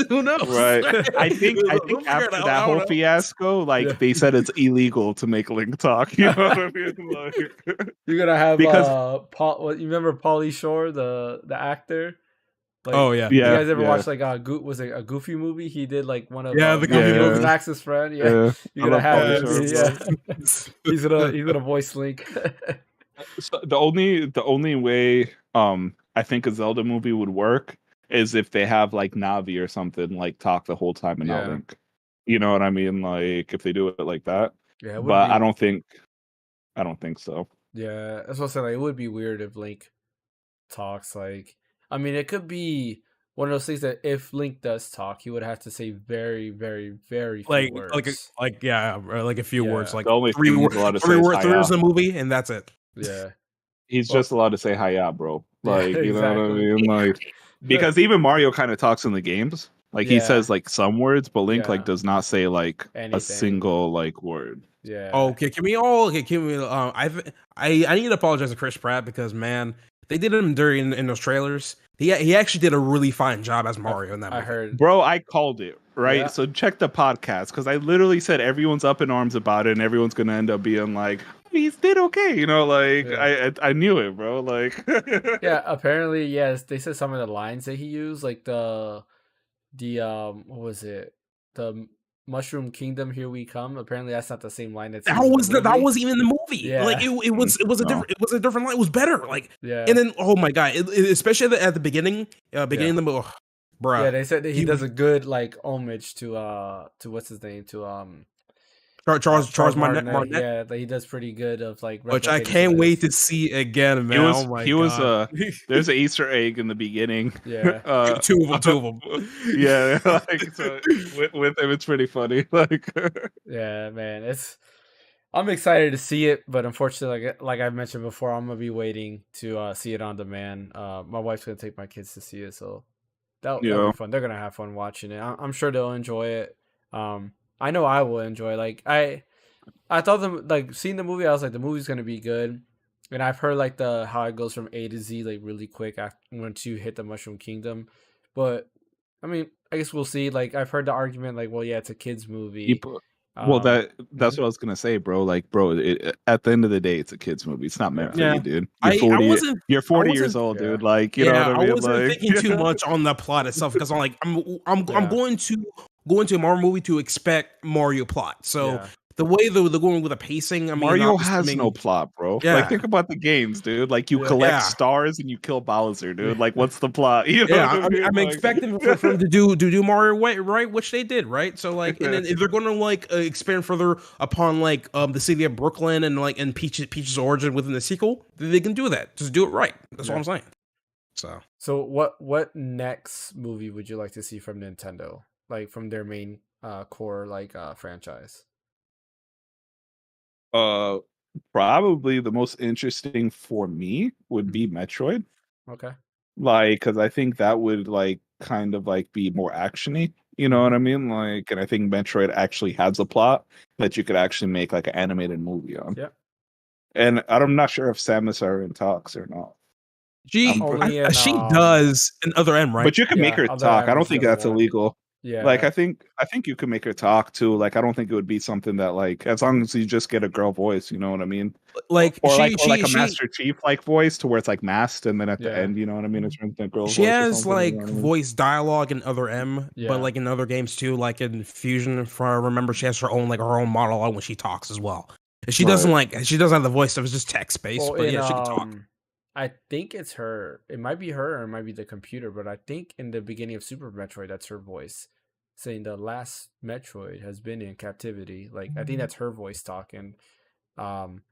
Who knows? Right. I think We'll figure it after out. that I don't whole know. fiasco, Yeah, like they said it's illegal to make Link talk. You know what I mean? Like, you're gonna have because Paul. What you remember, Pauly Shore, the actor? Oh Like, yeah, you yeah, yeah, guys ever yeah, watch like was it a Goofy movie? He did like one of yeah. The yeah, Goofy movie. yeah, Max's friend. Yeah, yeah. I you're gonna love have Pauly him. Shore, Be, yeah, bro. he's gonna voice Link. So the only way I think a Zelda movie would work is if they have like Navi or something like talk the whole time and not Yeah, Link. You know what I mean? Like if they do it like that. yeah, it would But be. I don't think so. Yeah, that's what I'm saying. Like, it would be weird if Link talks. Like, I mean, it could be one of those things that if Link does talk, he would have to say very, very, very few words. Yeah, like a few words, Yeah, like The only thing he's allowed to say is three words Hiya. in the movie, and that's it. yeah. He's Well, just allowed to say Hiya, bro. yeah, Like, you know what I exactly. mean? Like because even Mario kind of talks in the games. Like he Yeah, says like some words, but Link like yeah. does not say like a Anything. single like word. Yeah, Okay, can we? I need to apologize to Chris Pratt because man, they did him dirty in those trailers. He actually did a really fine job as Mario in that I movie. heard. Bro, I called it, right? Yeah, So check the podcast because I literally said everyone's up in arms about it and everyone's gonna end up being like, he did okay, you know, like yeah, I knew it, bro. Like yeah. Apparently, yes. They said some of the lines that he used, like the what was it? The Mushroom Kingdom, here we come. Apparently, that's not the same line that's used in the That movie. wasn't even in the movie. Like Yeah, it was a no. different line. It was better. Like and yeah, then oh my god, especially at the beginning, yeah. beginning of the movie, Yeah, bruh. they said that he He does a good like homage to what's his name to Charles Charles Martinet. Martinet, Yeah, that he does pretty good of like which I replicating some can't of wait his. to see again, man. Oh my He was god, there's an Easter egg in the beginning. Yeah, two of them. Yeah, like so with him it's pretty funny. Like yeah, man. I'm excited to see it, but unfortunately, like I mentioned before, I'm gonna be waiting to see it on demand. My wife's gonna take my kids to see it, so that'll yeah. be fun. They're gonna have fun watching it. I'm sure they'll enjoy it. I know I will enjoy. Like I thought like seeing the movie, I was like the movie's gonna be good, and I've heard like the how it goes from A to Z like really quick after once you hit the Mushroom Kingdom, but I mean I guess we'll see. Like I've heard the argument like, well, yeah, it's a kids movie, People Well, Um, that's mhm. what I was gonna say, bro. Like, bro, at the end of the day, it's a kids movie. It's not meant Yeah. for Yeah. you, dude. I You're I 40 years wasn't old, Yeah. dude. Like, you know what Yeah, I I mean? wasn't Like, thinking too much on the plot itself because I'm like, I'm Yeah. going to go into a Mario movie to expect Mario plot. So Yeah. the way they're going with the pacing, I mean, Mario I'm has no assuming, plot, bro. Like, yeah, think about the games, dude. Like, you Yeah. collect yeah, stars and you kill Bowser, dude. Like, what's the plot? You know yeah. what I mean? I'm Like, expecting for them to do Mario right, which they did, right? So like, and then if they're going to like expand further upon like the city of Brooklyn and like and Peach's origin within the sequel, then they can do that. Just do it right. That's all Yeah. I'm saying. So. So what next movie would you like to see from Nintendo? Like from their main core like franchise? uh, probably the most interesting for me would be Mhm. Metroid. Okay. Like, because I think that would like kind of like be more actiony. You know what Mhm. I mean? Like, and I think Metroid actually has a plot that you could actually make like an animated movie on. Yep. And I'm not sure if Samus are in talks or not. She Only in she does an other M, right? But you can make yeah, her Other talk. I M don't is the think other that's one. illegal. Like Yeah. I think you can make her talk too. Like I don't think it would be something that like as long as you just get a girl voice, you know what I mean? Like Or like a Master Chief like voice to where it's like masked and then at the Yeah. end, you know what I mean? It's a girl she voice or has something. You know like what I mean? voice dialogue in other M, but Yeah. like in other games too, like in Fusion, if I remember, she has her own like her own monologue when she talks as well. And Right. she doesn't have the voice stuff; it's just text Well, based. But in yeah, she can talk. I think it's her. It might be her or it might be the computer, but I think in the beginning of Super Metroid, that's her voice saying the last Metroid has been in captivity. Like I think that's her voice talking. Um,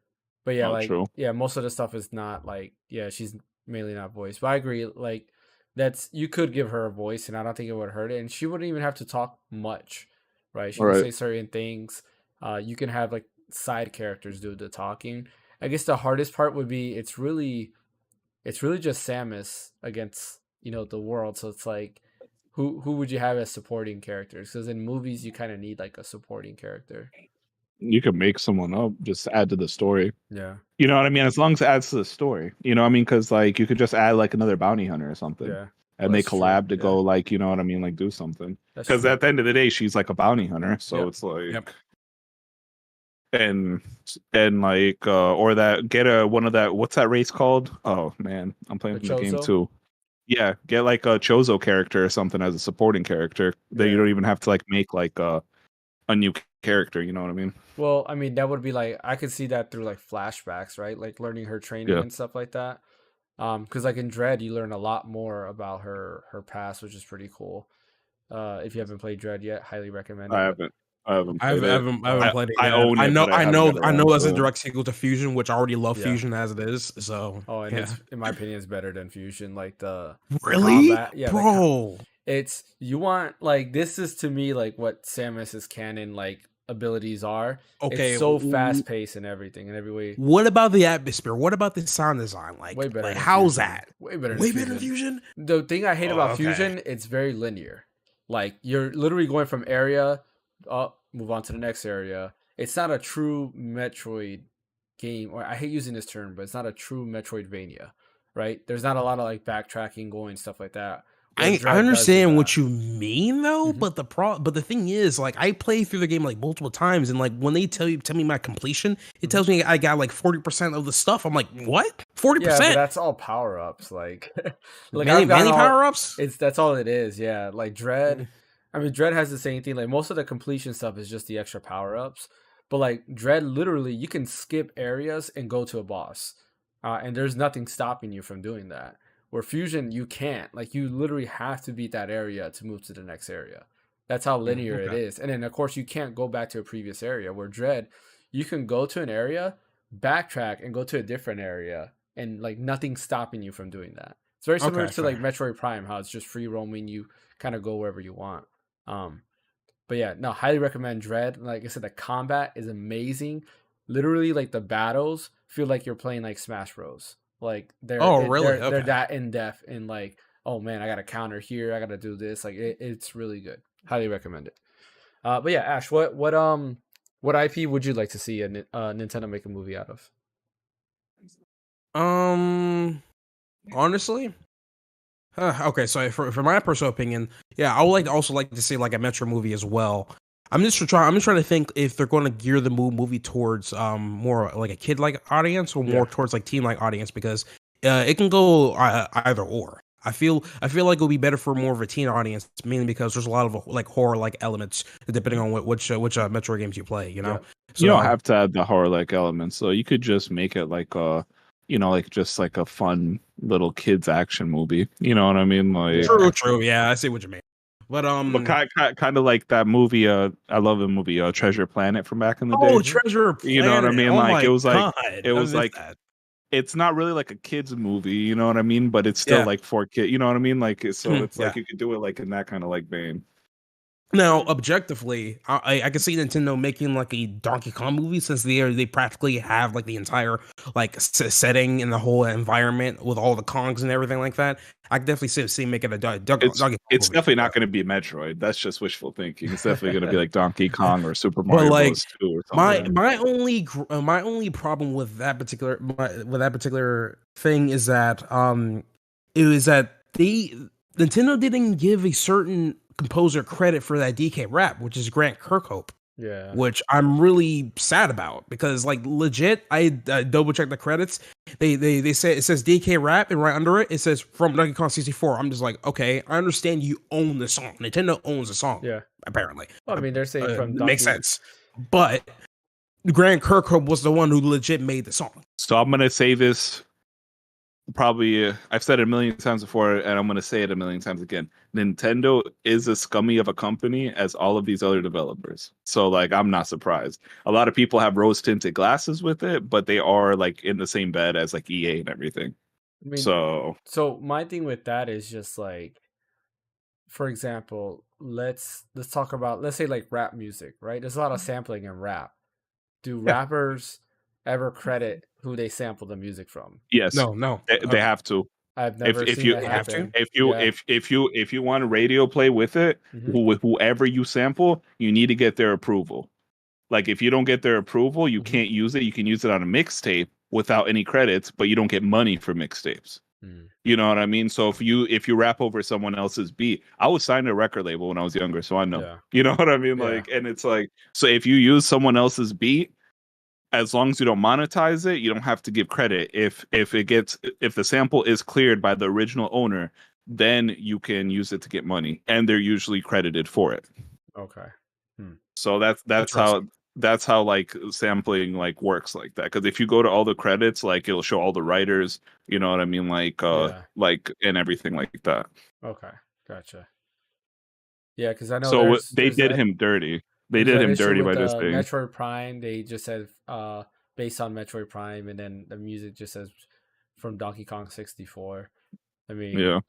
but yeah, Oh, like true. yeah, most of the stuff is not like yeah, she's mainly not voice. But I agree, like that's you could give her a voice, and I don't think it would hurt it, and she wouldn't even have to talk much, right? She All can right. say certain things. You can have like side characters do the talking. I guess the hardest part would be it's really just Samus against the world. So it's like who would you have as supporting characters? Because in movies you kind of need like a supporting character. You could make someone up, just add to the story. Yeah, You know what I mean? As long as it adds to the story. You know what I mean? Because like you could just add like another bounty hunter or something. yeah. Well, And they that's true. collab to Yeah, go like, you know what I mean, like do something. that's Because true. at the end of the day, she's like a bounty hunter. So Yep. it's like Yep. and like or that get a one of that what's that race called? Oh man, I'm The playing from the game Chozo. too. Yeah, get like a Chozo character or something as a supporting character that you Yeah. don't even have to like make like a new character, you know what I mean? Well, I mean, that would be like I could see that through like flashbacks, right? Like learning her training Yeah. and stuff like that. Because like in Dread, you learn a lot more about her past, which is pretty cool. If you haven't played Dread yet, highly recommend I it. haven't I haven't played it. I haven't Oh, played it I yet. own it, but I haven't got I around know as a to it. direct sequel to Fusion, which I already love yeah. Fusion as it is. So Oh, and yeah, it's in my opinion, it's better than Fusion. Like the really, combat, yeah, bro. it's you want like this is to me like what Samus's canon like abilities are. It's Okay, so fast paced and everything in every way. what about the atmosphere? What about the sound design? Way better Like than how's Fusion. that? Way better than Way better than Fusion. Fusion? The thing I hate Oh, about okay. Fusion, it's very linear. Like you're literally going from area up, move on to the next area. It's not a true Metroid game, or I hate using this term, but it's not a true Metroidvania, right? There's not a lot of like backtracking, going stuff like that. Where I Dread does do understand that. what you mean though, Mhm. but but the thing is, like, I play through the game like multiple times, and like when they tell me my completion, it Mhm. tells me I got like 40% of the stuff. I'm like, what? Yeah, but 40%? that's all power ups. Like, like Many I've gotten many all. power ups? It's that's all it is. Yeah, like Dread. I mean, Dread has the same thing. Like most of the completion stuff is just the extra power ups. But like Dread, literally, you can skip areas and go to a boss, and there's nothing stopping you from doing that. Where Fusion, you can't. Like you literally have to beat that area to move to the next area. That's how linear it Okay. is. And then of course you can't go back to a previous area. Where Dread, you can go to an area, backtrack, and go to a different area and like nothing stopping you from doing that. It's very similar Okay, to like fair. Metroid Prime, how it's just free roaming. You kind of go wherever you want. Um, but yeah, no, highly recommend Dread. Like I said, the combat is amazing. Literally, like the battles feel like you're playing like Smash Bros. Like Oh, really? they're Okay. that in depth and like, oh man, I got to counter here. I got to do this. Like it's really good. Highly recommend it. But yeah, Ash, what IP would you like to see a Nintendo make a movie out of? Honestly, okay. So for my personal opinion, yeah, I would like to also like to see like a Metro movie as well. I'm just trying to think if they're going to gear the movie towards more like a kid like audience or more towards like teen like audience, because it can go either or. I feel like it would be better for more of a teen audience, mainly because there's a lot of like horror like elements depending on which Metroid games you play. You know, You don't so have to add the horror like elements, so you could just make it like a, like just like a fun little kids action movie. You know what I mean? Like, true. Yeah, I see what you mean. But kind of like that movie. I love the movie Treasure Planet from back in the day. oh, Treasure You know what I Planet! mean? Oh Like my god, it I was missed like that. it's not really like a kids movie. You know what I mean? But it's still Yeah. like for kids. You know what I mean? Like so, it's Yeah. like you could do it like in that kind of like vein. Now, objectively, I can see Nintendo making like a Donkey Kong movie, since they practically have like the entire like setting and the whole environment with all the Kongs and everything like that. I can definitely see making a Donkey Kong It's movie. definitely not going to be Metroid. That's just wishful thinking. It's definitely going to be like Donkey Kong or Super But Mario like Bros. 2 or something. my only problem with that particular thing is that it was that Nintendo didn't give a certain composer credit for that DK rap, which is Grant Kirkhope. Yeah. Which I'm really sad about, because like legit, I double checked the credits. They say it says DK rap, and right under it says from Donkey Kong 64. I'm just like, okay, I understand you own the song. Nintendo owns the song. Yeah. Apparently. Well, I mean, they're saying from it Donkey. makes sense, but Grant Kirkhope was the one who legit made the song. So I'm going to say this. Probably, I've said it a million times before, and I'm going to say it a million times again. Nintendo is as scummy of a company as all of these other developers. So, like, I'm not surprised. A lot of people have rose tinted glasses with it, but they are like in the same bed as like EA and everything. I mean, so my thing with that is just like, for example, let's talk about, let's say like rap music, right? There's a lot of sampling in rap. Do rappers ever credit who they sample the music from? yes, No, they have to. I've never seen that happen. If you want a radio play with it, with whoever you sample, you need to get their approval. Like if you don't get their approval, you can't use it. You can use it on a mixtape without any credits, but you don't get money for mixtapes. You know what I mean? So if you rap over someone else's beat, I was signed to a record label when I was younger, so I know. Yeah. You know what I mean? Like, and it's like, so if you use someone else's beat, as long as you don't monetize it, you don't have to give credit. If the sample is cleared by the original owner, then you can use it to get money, and they're usually credited for it. Okay. So that's how like sampling like works like that. Because if you go to all the credits, like it'll show all the writers, you know what I mean, like like and everything like that. Okay, gotcha. Yeah, because I know. So they did him dirty. They did him dirty by this thing. Metroid Prime, they just said based on Metroid Prime, and then the music just says from Donkey Kong 64. I mean, yeah.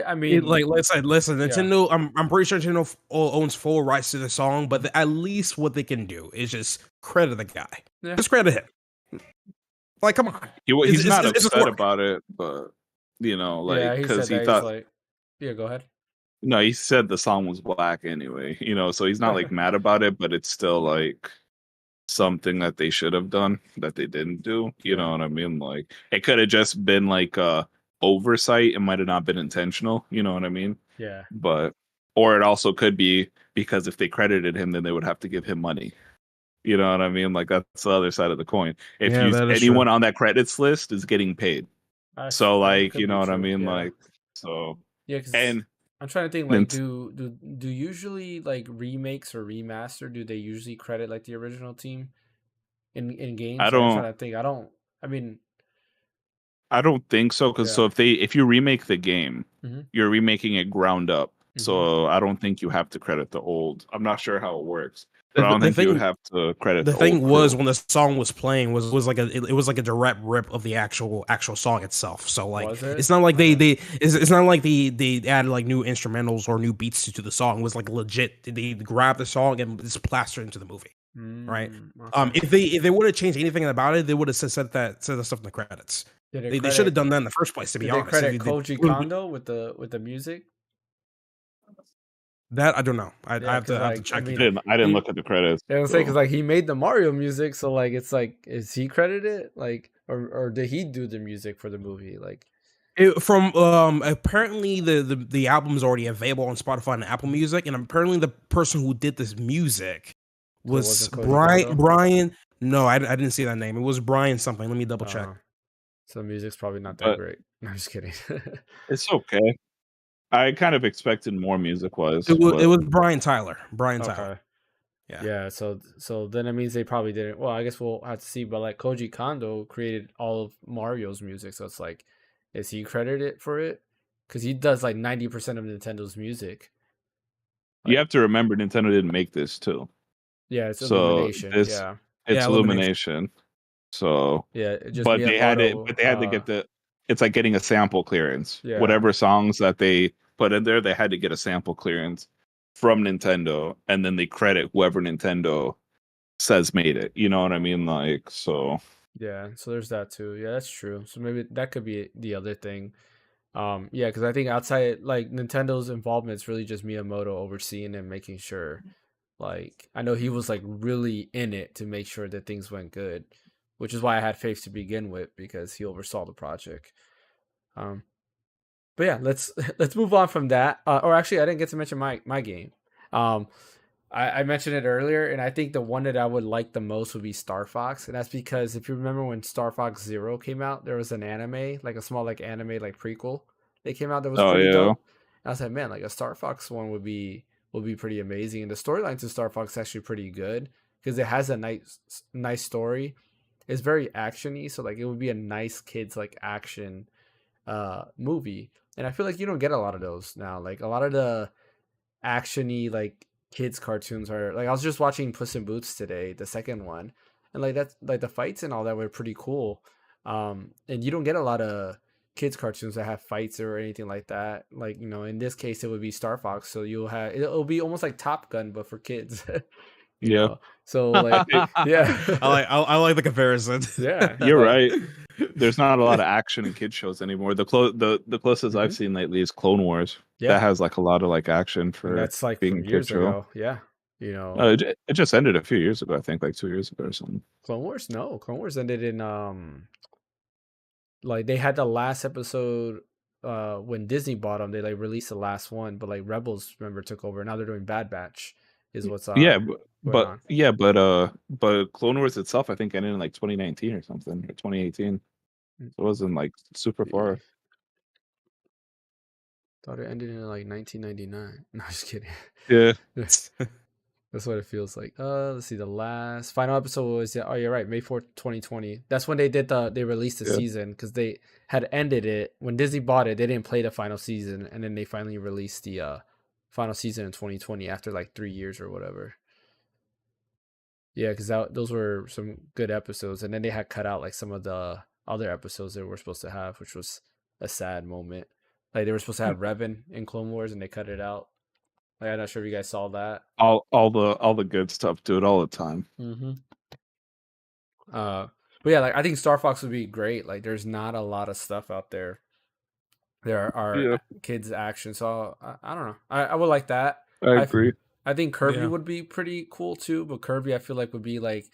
I mean, like listen, Nintendo. I'm pretty sure Nintendo owns full rights to the song, but at least what they can do is just credit the guy. Yeah. Just credit him. Like, come on. He's not upset about it, but you know, like because he thought. Like, yeah, go ahead. No, he said the song was whack anyway, you know, so he's not like mad about it, but it's still like something that they should have done that they didn't do. You know what I mean? Like it could have just been like oversight. It might have not been intentional. You know what I mean? Yeah. Or it also could be because if they credited him, then they would have to give him money. You know what I mean? Like that's the other side of the coin. If anyone on that credits list is getting paid. So like, you know what I mean? Yeah. Like, so yeah. And I'm trying to think, like, do usually like remakes or remaster, do they usually credit like the original team in games? I'm trying to think. I don't think so, because if you remake the game, you're remaking it ground up. So I don't think you have to credit the old. I'm not sure how it works. But I don't think you would have to credit the thing was when the song was playing was like a direct rip of the actual song itself. So like it's not like it's not like they added like new instrumentals or new beats to the song. It was like legit. They grabbed the song and just plastered into the movie. Right. Okay. If they would have changed anything about it, they would have said that stuff in the credits. They should have done that in the first place. To be honest, they credit Koji Kondo with the music. That I don't know. I have to check. I didn't look at the credits. I was say because like he made the Mario music, so like it's like, is he credited? Like, or did he do the music for the movie? Like, From apparently the album is already available on Spotify and Apple Music, and apparently the person who did this music So it was wasn't Koji Kondo. Brian. No, I didn't see that name. It was Brian something. Let me double check. So the music's probably not that But great. No, I'm just kidding. it's okay. I kind of expected more music wise, It but was Brian Tyler. Brian Tyler. Okay. Yeah. Yeah, so then it means they probably didn't. Well, I guess we'll have to see. But like Koji Kondo created all of Mario's music, so it's like, is he credited for it? Because he does like 90% of Nintendo's music. you Like, have to remember Nintendo didn't make this too. yeah, it's So Illumination. this Yeah, it's Illumination. Illumination. So yeah, just but they had it Miyamoto. but they had to get the it's like getting a sample clearance. Yeah, Whatever songs that they put in there, they had to get a sample clearance from Nintendo, and then they credit whoever Nintendo says made it. You know what I mean? Like, so yeah. So there's that too. Yeah, that's true. So maybe that could be the other thing. Yeah, because I think outside like Nintendo's involvement is really just Miyamoto overseeing and making sure. Like I know he was like really in it to make sure that things went good, which is why I had faith to begin with because he oversaw the project. Um, but yeah, let's let's move on from that. Or actually, I didn't get to mention my game. Um, I mentioned it earlier, and I think the one that I would like the most would be Star Fox, and that's because if you remember when Star Fox Zero came out, there was an anime, like a small like anime like prequel that came out that was oh pretty yeah. dope. And I was like, man, like a Star Fox one would be pretty amazing, and the storyline to Star Fox is actually pretty good because it has a nice story. It's very actiony, so like it would be a nice kids like action movie, and I feel like you don't get a lot of those now. Like a lot of the actiony like kids cartoons are like I was just watching Puss in Boots today, the second one, and like that's like the fights and all that were pretty cool. And you don't get a lot of kids cartoons that have fights or anything like that. Like you know, in this case, it would be Star Fox, so you'll have it'll be almost like Top Gun but for kids. You Yeah. know, so like yeah, I like the comparison. yeah, You're like right. There's not a lot of action in kid shows anymore. The closest I've Mhm. seen lately is Clone Wars. Yeah, That has like a lot of like action and for that's like being from a kid years show. ago. Yeah, you know, It just ended a few years ago, I think, like 2 years ago or something. Clone Wars. No, Clone Wars ended in like they had the last episode when Disney bought them. They like released the last one, but like Rebels remember took over. Now they're doing Bad Batch, is what's Yeah, going on. but Clone Wars itself, I think, ended in like 2019 or something, or 2018. Mm, So it wasn't like super yeah, far. thought it ended in like 1999. No, just kidding. Yeah, That's what it feels like. Let's see. The last final episode was oh, you're right, May 4th, 2020. That's when they released the yeah. season because they had ended it when Disney bought it. They didn't play the final season, and then they finally released the final season in 2020 after like 3 years or whatever. Yeah, because those were some good episodes, and then they had cut out like some of the other episodes they were supposed to have, which was a sad moment. Like they were supposed to have Revan in Clone Wars, and they cut it out. Like I'm not sure if you guys saw that. All the good stuff, do it all the time. Mm-hmm. But yeah, like I think Star Fox would be great. Like there's not a lot of stuff out there. There are Yeah, kids action, so I don't know. I would like that. I I agree. I think Kirby Yeah. would be pretty cool too, but Kirby I feel like would be like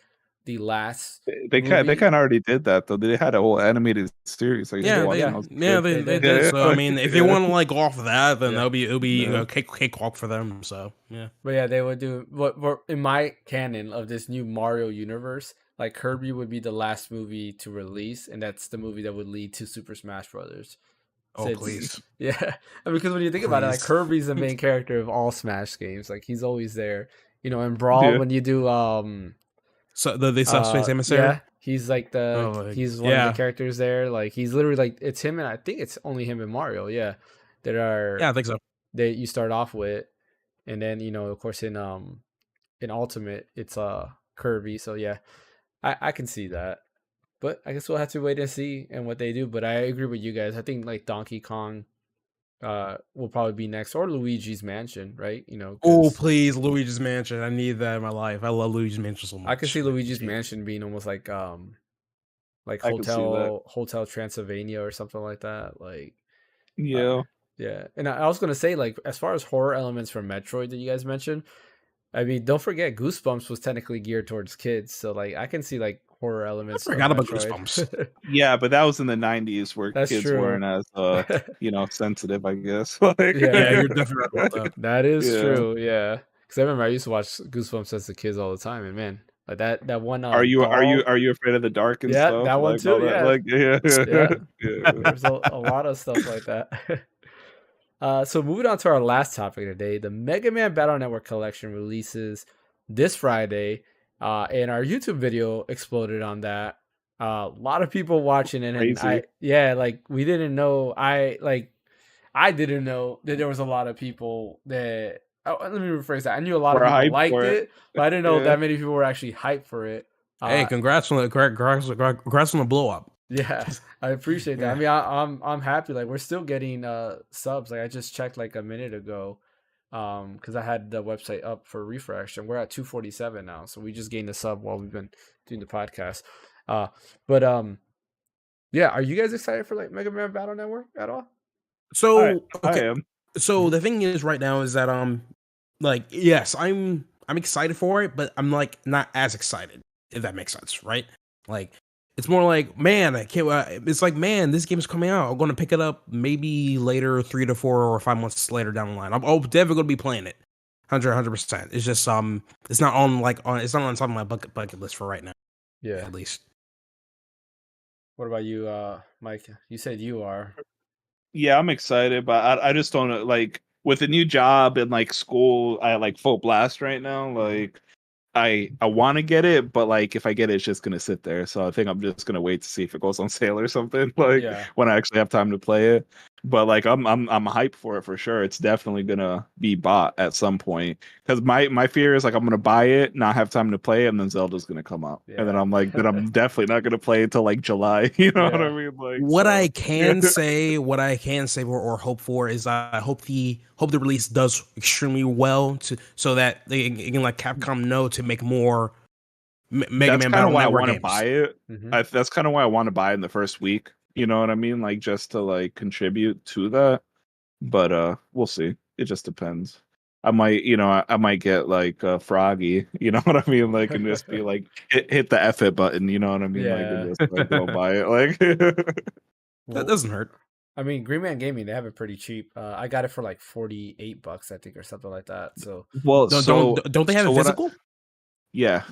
the last They kind movie. of already did that though. They had a whole animated series I used to Yeah, watch they when I was a yeah kid. they They did. did. So I mean, if they Yeah. want to like go off of that, then Yeah. it'll be Yeah. cakewalk for them. So yeah. But yeah, they would do what in my canon of this new Mario universe, like Kirby would be the last movie to release, and that's the movie that would lead to Super Smash Brothers. So Oh it's please, yeah, I mean, because when you think about it, like please. Kirby's the main character of all Smash games. Like he's always there. You know, in Brawl Yeah. when you do So the subspace emissary. yeah, he's like he's one of the yeah, characters there. Like he's literally like it's him and I think it's only him and Mario. Yeah, that are I think so. that you start off with, and then you know of course in Ultimate it's Kirby. So yeah, I can see that. But I guess we'll have to wait and see and what they do. But I agree with you guys. I think like Donkey Kong will probably be next or Luigi's Mansion, right? You know, Oh 'cause please, Luigi's Mansion. I need that in my life. I love Luigi's Mansion so much. I can see Luigi's Jeez. Mansion being almost like I can see that. Hotel Transylvania or something like that. Like Yeah. yeah. And I was gonna say like as far as horror elements from Metroid that you guys mentioned, I mean don't forget Goosebumps was technically geared towards kids. So like I can see like horror I elements of forgot about Metroid. Goosebumps. Yeah, but that was in the '90s where That's kids true. weren't as sensitive, I guess. Like, Yeah, you're definitely right about that. That is yeah. true. Yeah, because I remember I used to watch Goosebumps as a kid all the time, and man, like that one Are you are you doll. are you afraid of the dark and Yeah, stuff? that one Like all too. that? Yeah, Like yeah, yeah. yeah. There's a lot of stuff like that. So moving on to our last topic today, the Mega Man Battle Network collection releases this Friday, and our YouTube video exploded on that. A lot of people watching it, and Crazy. we didn't know. I didn't know that there was a lot of people that. Oh, let me rephrase that. I knew a lot of We're people hyped liked for it. it, but I didn't know Yeah. that many people were actually hyped for it. Hey, congrats on the blow up. Yeah, I appreciate that. I mean, I'm happy. Like we're still getting subs. Like I just checked like a minute ago, because I had the website up for refresh, and we're at 247 now. So we just gained a sub while we've been doing the podcast. But yeah, are you guys excited for like Mega Man Battle Network at all? So I okay, am. so the thing is right now is that like yes, I'm excited for it, but I'm like not as excited, if that makes sense, right? Like it's more like, man, I can't. It's like, man, this game's coming out. I'm going to pick it up maybe later, 3 to 4 or 5 months later down the line. I'm definitely going to be playing it, 100%. It's just it's not on it's not on top of my bucket list for right now. Yeah. At least. What about you, Mike? You said you are. Yeah, I'm excited, but I just don't know, like with a new job and like school, I like full blast right now. Like I want to get it, but like if I get it, it's just gonna sit there. So I think I'm just gonna wait to see if it goes on sale or something. Like Yeah. when I actually have time to play it. But like I'm hyped for it for sure. It's definitely gonna be bought at some point. Because my fear is like I'm gonna buy it, not have time to play it, and then Zelda's gonna come out, and then Yeah. I'm like, then I'm definitely not gonna play until like July. You know what I Yeah. mean? Like What so. I can say, or hope for is I hope the release does extremely well so that they can let Capcom know to make more Mega That's Man kind of Battle why I Network want to games. buy it. Mhm. That's kind of why I want to buy it in the first week. You know what I mean? Like just to like contribute to that. But we'll see. It just depends. I might, I might get like Froggy. You know what I mean? Like and just be like hit the F it button. You know what I mean? Like and Yeah. just like go buy it. Like That doesn't hurt. I mean, Green Man Gaming, they have it pretty cheap. I got it for like $48, I think, or something like that. So, well, Don't they have so it what physical? yeah,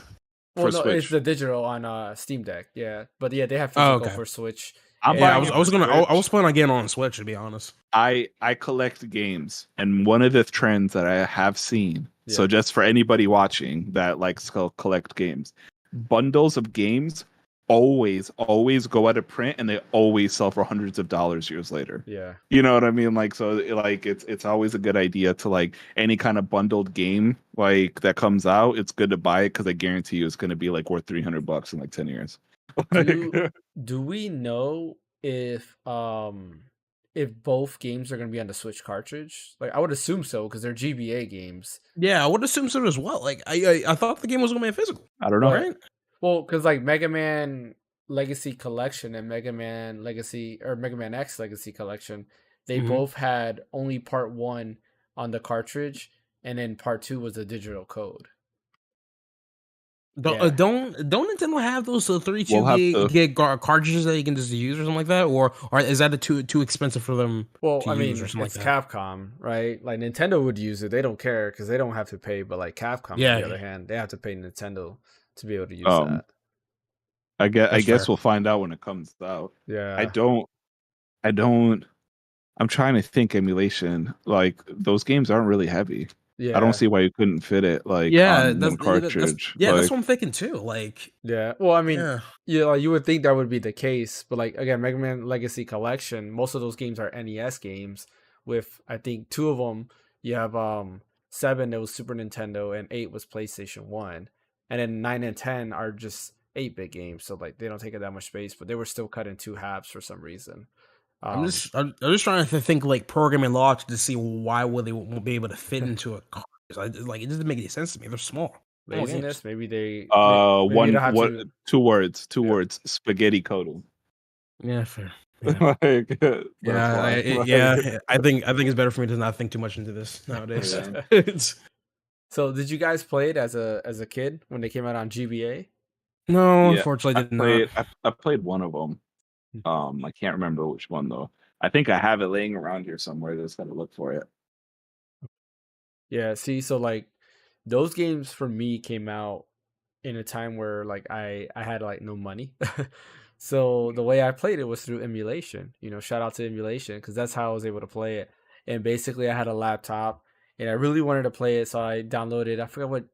well, for no, it's Switch. the digital on Steam Deck. Yeah, but yeah, they have Oh, physical okay. for Switch. I'm and, Yeah, buying it I was for I was Switch. planning on getting on Switch, to be honest. I collect games, and one of the trends that I have seen. So Yeah. just for anybody watching that likes to collect games, bundles of games always go out of print, and they always sell for hundreds of dollars years later. Yeah. You know what I mean? Like so, like it's always a good idea to like any kind of bundled game like that comes out. It's good to buy it because I guarantee you it's going to be like worth $300 in like 10 years. Do we know if both games are going to be on the Switch cartridge? Like, I would assume so because they're GBA games. Yeah, I would assume so as well. Like I thought the game was going to be physical. I don't know. But- Right? Well, because like Mega Man Legacy Collection and Mega Man Legacy or Mega Man X Legacy Collection, they Mhm. both had only part 1 on the cartridge, and then part 2 was a digital code. Yeah. Don't Nintendo have those 32 We'll have to- gig cartridges that you can just use or something like that, or is that too expensive for them? Well, to I use mean, or something it's like that? Capcom, right? Like Nintendo would use it; they don't care because they don't have to pay. But like Capcom, on Yeah. the other hand, they have to pay Nintendo to be able to use Um, that. I guess That's fair. we'll find out when it comes out. Yeah, I don't. I'm trying to think emulation. Like those games aren't really heavy. yeah, I don't see why you couldn't fit it like on one cartridge. That's what I'm thinking too. Like, yeah. Well, I mean, yeah, like, you would think that would be the case, but like again, Mega Man Legacy Collection, most of those games are NES games. With I think 2 of them, you have 7 that was Super Nintendo and 8 was PlayStation 1, and then 9 and 10 are just 8-bit games, so like they don't take up that much space, but they were still cut in 2 halves for some reason. I'm just trying to think like programming logic to see why would they won't be able to fit into a car. Like it doesn't make any sense to me. They're small. Laziness, maybe they maybe one you don't have what to. 2 words, Yeah. words, spaghetti codal. Yeah, fair. Yeah. Like, that's Yeah, why. yeah. I think it's better for me to not think too much into this nowadays. Yeah. It's So, did you guys play it as a kid when they came out on GBA? No, Yeah, unfortunately, I did not. I played one of them. I can't remember which one though. I think I have it laying around here somewhere. Just gotta look for it. Yeah, see, so like those games for me came out in a time where like I had like no money. So the way I played it was through emulation. Shout out to emulation because that's how I was able to play it. And basically I had a laptop and I really wanted to play it, so I downloaded, I forgot what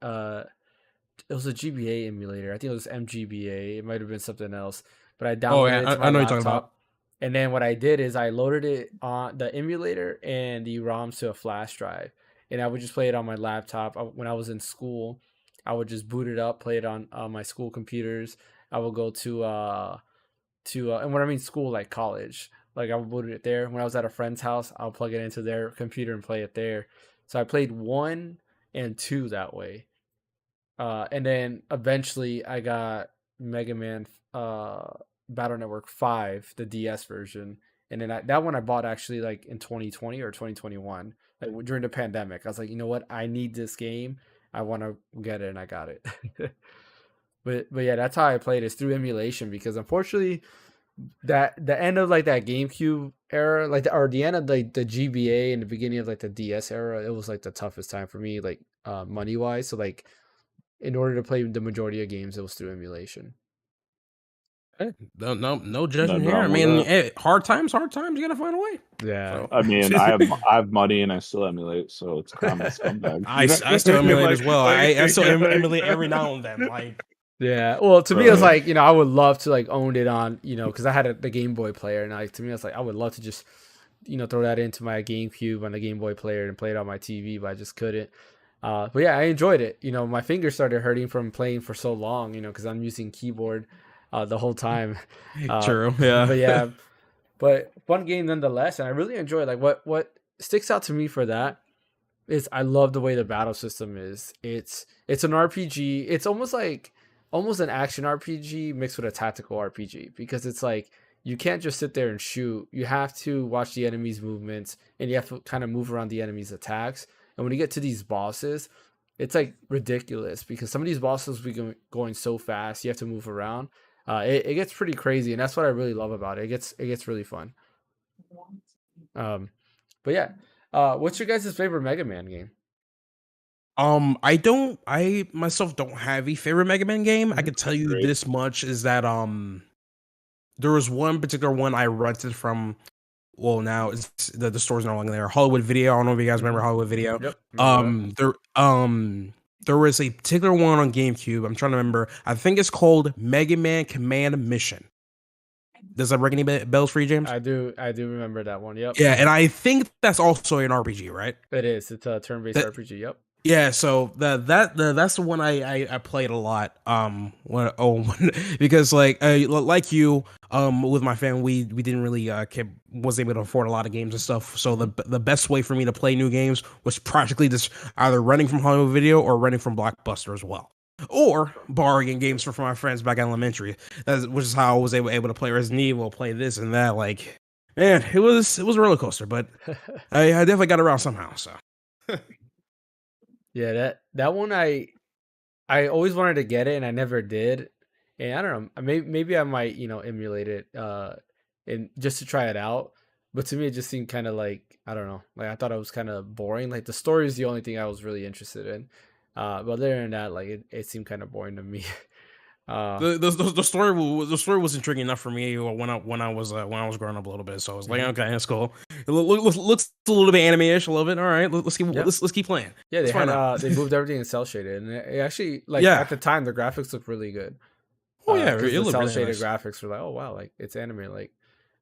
it was, a GBA emulator. I think it was MGBA. It might have been something else, but I Oh downloaded yeah, it to I my know what you're talking about. laptop. And then what I did is I loaded it on the emulator and the ROMs to a flash drive, and I would just play it on my laptop. When I was in school, I would just boot it up, play it on my school computers. I would go and when I mean school, like college, like I would boot it there. When I was at a friend's house, I'll plug it into their computer and play it there. So I played 1 and 2 that way. And then eventually I got Mega Man Battle Network 5, the DS version. And then that one I bought actually like in 2020 or 2021, like during the pandemic. I was like, you know what? I need this game. I want to get it, and I got it. But yeah, that's how I played it, is through emulation, because unfortunately that the end of like that GameCube era, like or the end of the GBA and the beginning of like the DS era, it was like the toughest time for me, like money wise. So like in order to play the majority of games, it was through emulation. Hey, no judgment Nothing here. I wrong with mean, that. hey, hard times. You gotta find a way. Yeah. So I mean, I have money and I still emulate, so it's kind of a scumbag. I still emulate Like, as well. like, I still yeah, emulate every like, now and then. Like, Yeah. Well, to me, it's right. like, I would love to like own it on, because I had the Game Boy player, and like to me, it's like I would love to just, throw that into my GameCube on the Game Boy player and play it on my TV, but I just couldn't. But yeah, I enjoyed it. My fingers started hurting from playing for so long, because I'm using keyboard the whole time. true. Yeah. But yeah, but fun game nonetheless, and I really enjoy, like, what sticks out to me for that is I love the way the battle system is. It's an RPG. It's almost an action RPG mixed with a tactical RPG, because it's like you can't just sit there and shoot. You have to watch the enemy's movements, and you have to kind of move around the enemy's attacks. And when you get to these bosses, it's like ridiculous, because some of these bosses will be going so fast. You have to move around. It gets pretty crazy, and that's what I really love about it. It gets really fun. Um, but yeah, what's your guys' favorite Mega Man game? I myself don't have a favorite Mega Man game. I Mhm. can tell you Great. this much is that there was one particular one I rented from. Well, now it's the store's no longer there. Hollywood Video. I don't know if you guys remember Hollywood Video. Yep, remember that. There was a particular one on GameCube. I'm trying to remember. I think it's called Mega Man Command Mission. Does that ring any bells for you, James? I do remember that one. Yep. Yeah, and I think that's also an RPG, right? It is. It's a turn-based That, RPG. Yep. yeah, so that's the one I played a lot. Because like you with my family, we didn't really was able to afford a lot of games and stuff. So the best way for me to play new games was practically just either renting from Hollywood Video or renting from Blockbuster as well, or borrowing games from my friends back in elementary. Which is how I was able to play Resident Evil, play this and that. Like, man, it was a roller coaster, but I definitely got around somehow. So. Yeah, that one I always wanted to get it, and I never did. And I don't know, maybe I might, emulate it and just to try it out. But to me it just seemed kind of like, I don't know, like I thought it was kind of boring. Like the story is the only thing I was really interested in. But other than that, like it seemed kind of boring to me. uh The story was intriguing enough for me when I was growing up a little bit. So I was like, mhm. okay, that's cool. Looks a little bit anime-ish, a little bit. All right, Yep. let's keep playing. Yeah, Let's find out. they moved everything in cell shaded, and it actually, like Yeah. at the time the graphics looked really good. Oh yeah, Because it the looked cell really shaded nice. graphics were like, oh wow, like it's anime. Like,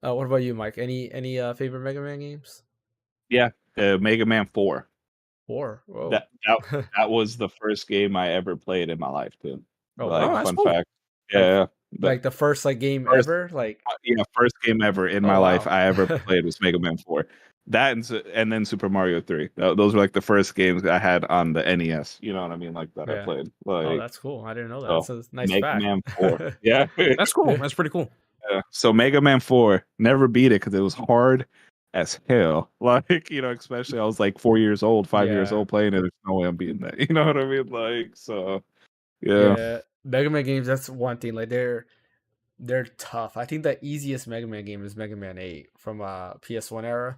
what about you, Mike? Any favorite Mega Man games? Yeah, Mega Man 4. Four. Whoa. That was the first game I ever played in my life too. Oh Oh, Like, wow. that's fun cool. fact. Like Yeah, the like the first like game first ever. Like, first game ever in oh my life wow. I ever played was Mega Man 4. That and then Super Mario 3. Those were like the first games I had on the NES. You know what I mean? Like that I Yeah. played. Oh, Like that's cool. I didn't know that. so, That's a nice Mega fact. Man 4. Yeah. That's cool. Yeah. That's pretty cool. Yeah. So Mega Man 4, never beat it because it was hard as hell. Like, especially I was like 4 years old, 5 years Yeah. old playing it. There's no way I'm beating that. You know what I mean? Like, so yeah. Yeah. Mega Man games, that's one thing. Like they're tough. I think the easiest Mega Man game is Mega Man 8 from PS1 era.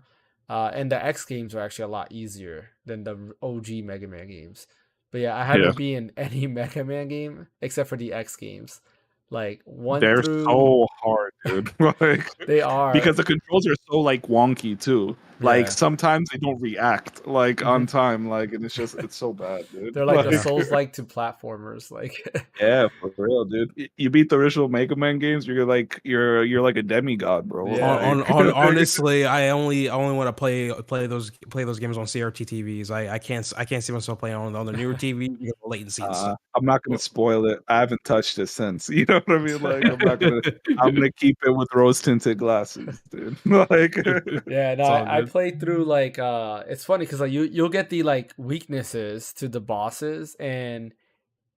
And the X games are actually a lot easier than the OG Mega Man games. But yeah, I Yeah, haven't been any Mega Man game except for the X games. Like one they're through so hard, dude. Like they are. because the controls are so like wonky too. Like Yeah. sometimes they don't react like Hmm. on time, like, and it's so bad, dude. They're like the Yeah. Like Souls like to platformers. Like yeah, for real, dude. You beat the original Mega Man games, you're like a demigod, bro. yeah. Like Honestly, I only want to play those games on CRT TVs. I can't see myself playing on the newer TV because of latency and stuff. I'm not gonna Well, spoil it. I haven't touched it since. You know what I mean? Like I'm gonna keep it with rose tinted glasses, dude. Like yeah, no, It's all I good. played through like it's funny because like you'll get the like weaknesses to the bosses, and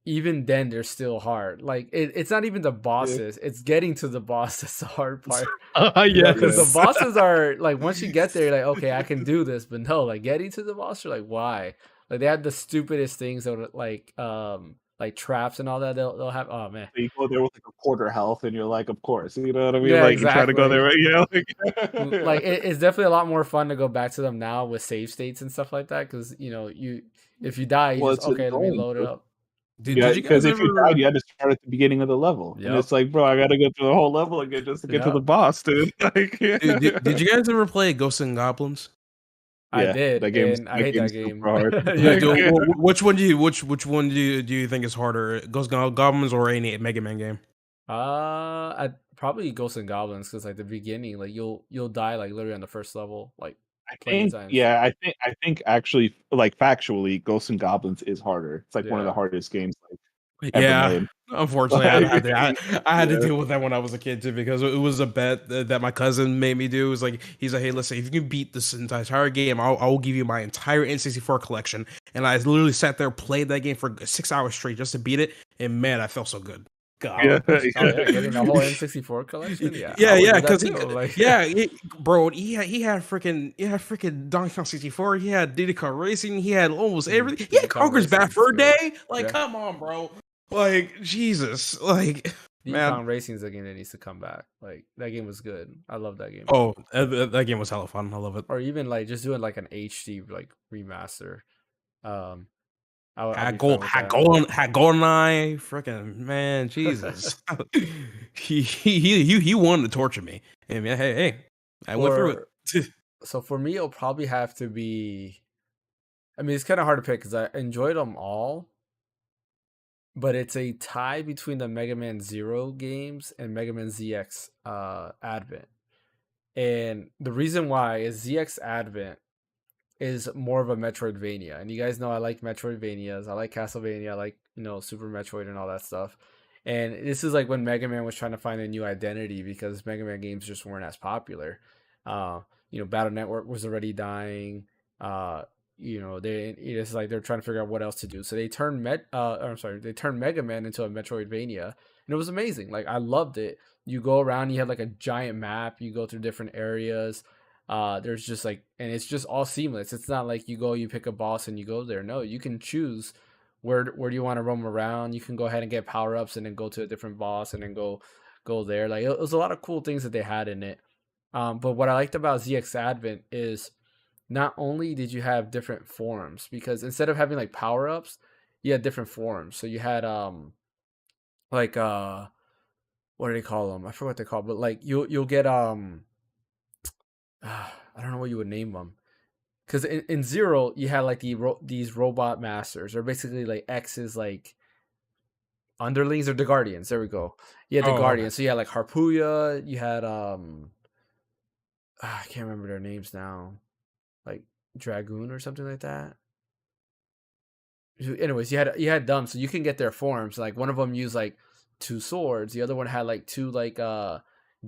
even then they're still hard. Like it's not even the yeah. bosses, it's getting to the boss that's the hard part. Because the Yeah. Yes. bosses are like once you get there, you're like, okay, I can do this, but no, like getting to the boss, you're like, why? Like they have the stupidest things that would, like traps and all that they'll have. Oh man. You go there with like a quarter health, and you're like, of course, you know what I mean? Yeah, Like you try to go there, exactly. right? Yeah, Like like it's definitely a lot more fun to go back to them now with save states and stuff like that because you if you die you well, just it's okay, let me annoying, load it dude. up. Yeah, Did you because guys if you died, ever? you had to start at the beginning of the level, and Yep. it's like, bro, I got to go through the whole level again just to get to Yep. the boss, dude. Like, yeah, Did you guys ever play Ghosts and Goblins? I yeah, did, that game's and I that hate that game's super game. hard. Like, Yeah. Which one do you think is harder, Goblins or any Mega Man game? I probably Ghosts and Goblins because like the beginning, like you'll die like literally on the first level, like I plenty of think, times. yeah, I think actually, like factually, Ghosts and Goblins is harder. It's like one of the Yeah. hardest games like ever Yeah, made. unfortunately, Like, I had to yeah, deal with that when I was a kid too because it was a bet that my cousin made me do. It was like he's like, hey, listen, if you can beat this entire game, I will give you my entire N64 collection. And I literally sat there, played that game for 6 hours straight just to beat it, and man, I felt so good. yeah, God. Oh yeah, getting the whole N64 collection. Yeah, I Yeah, would yeah, do that because too. Like bro, he had freaking Donkey Kong 64. He had Diddy Kong Racing. He had almost everything. He Diddy had Kong Conker's Racing Bad is Fur good. Day. Like, Yeah, come on, bro. Like, Jesus. Like, Diddy man. Kong Racing is a game that needs to come back. Like that game was good. I love that game. Oh, that game was hella fun. I love it. Or even like just doing like an HD like remaster. Um, I'll be fine with that. Had GoldenEye. Freaking man, Jesus. he wanted to torture me. And man, hey, I went through For it. so for me, it'll probably have to be. I mean, it's kind of hard to pick because I enjoyed them all, but it's a tie between the Mega Man Zero games and Mega Man ZX Advent. And the reason why is ZX Advent is more of a Metroidvania. And you guys know I like Metroidvanias. I like Castlevania. I like, Super Metroid and all that stuff. And this is like when Mega Man was trying to find a new identity because Mega Man games just weren't as popular. Uh, Battle Network was already dying. It's like they're trying to figure out what else to do. So they turned Mega Man into a Metroidvania, and it was amazing. Like I loved it. You go around, you have like a giant map. You go through different areas. There's just like, and it's just all seamless. It's not like you pick a boss and you go there. No, you can choose where do you want to roam around. You can go ahead and get power ups and then go to a different boss and then go there. Like it was a lot of cool things that they had in it. But what I liked about ZX Advent is not only did you have different forms, because instead of having like power ups, you had different forms. So you had like what do they call them? I forgot what they call, but like you'll get I don't know what you would name them. Because in Zero, you had like these robot masters, or basically like X's like underlings or the Guardians. There we go. You had the Oh, okay. Guardians. So you had like Harpuya. You had I can't remember their names now. Like Dragoon or something like that. Anyways, you had them, so you can get their forms. Like one of them used like two swords. The other one had like two like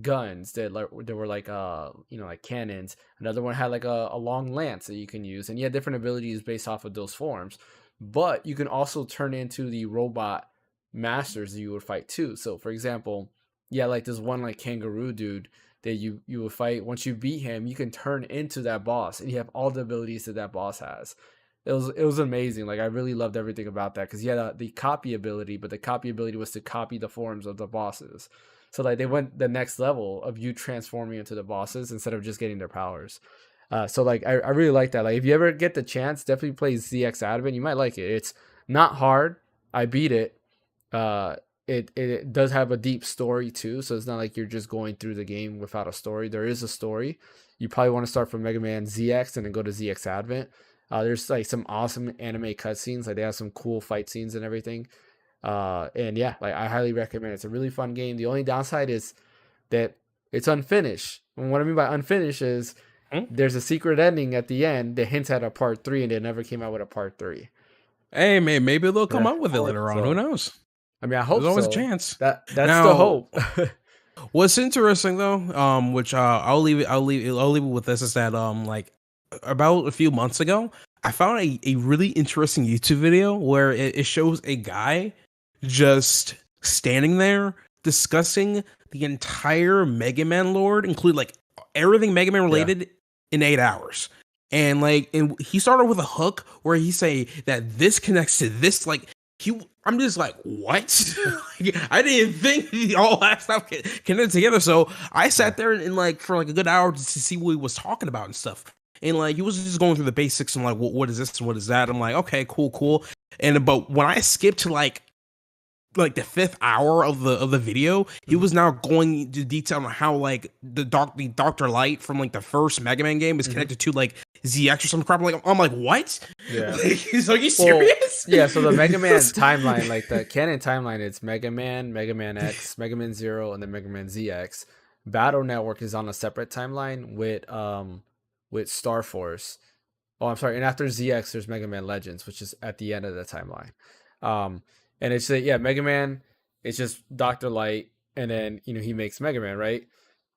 guns that were like like cannons. Another one had like a long lance that you can use, and you had different abilities based off of those forms. But you can also turn into the robot masters that you would fight too. So for example, yeah, like this one like kangaroo dude that you would fight. Once you beat him, you can turn into that boss, and you have all the abilities that boss has. it was amazing. Like I really loved everything about that because he had the copy ability, but the copy ability was to copy the forms of the bosses. So like they went the next level of you transforming into the bosses instead of just getting their powers. So like I really like that. Like if you ever get the chance, definitely play ZX Advent. You might like it. It's not hard. I beat it. Uh, it does have a deep story too, so it's not like you're just going through the game without a story. There is a story. You probably want to start from Mega Man ZX and then go to ZX Advent. There's like some awesome anime cutscenes. Like they have some cool fight scenes and everything. And yeah, like I highly recommend it. It's a really fun game. The only downside is that it's unfinished. And what I mean by unfinished is there's a secret ending at the end that hints at a part 3, and they never came out with a part 3. Hey, maybe they'll come Yeah, out with it later on. so Who knows? I mean, I hope There's always a so. chance. That's Now, the hope. what's interesting though, which I'll leave it with this is that like about a few months ago, I found a really interesting YouTube video where it shows a guy just standing there discussing the entire Mega Man lore, include like everything Mega Man related in 8 hours. And like, and he started with a hook where he say that this connects to this, like I'm just like, what? Like, I didn't think all that stuff connected together. So I sat there and like for like a good hour to see what he was talking about and stuff. And like he was just going through the basics and like, what is this? What is that? I'm like, okay, cool. And but when I skipped to like the 5th hour of the video, he was now going into detail on how like the Dr. Light from like the first Mega Man game is connected to like ZX or some crap. I'm like, what? Yeah. Like, are you serious? Yeah, so the Mega Man timeline, like the canon timeline, it's Mega Man, Mega Man X, Mega Man Zero, and then Mega Man ZX. Battle Network is on a separate timeline with Star Force. Oh, I'm sorry. And after ZX, there's Mega Man Legends, which is at the end of the timeline. And it's Mega Man. It's just Dr. Light, and then he makes Mega Man, right?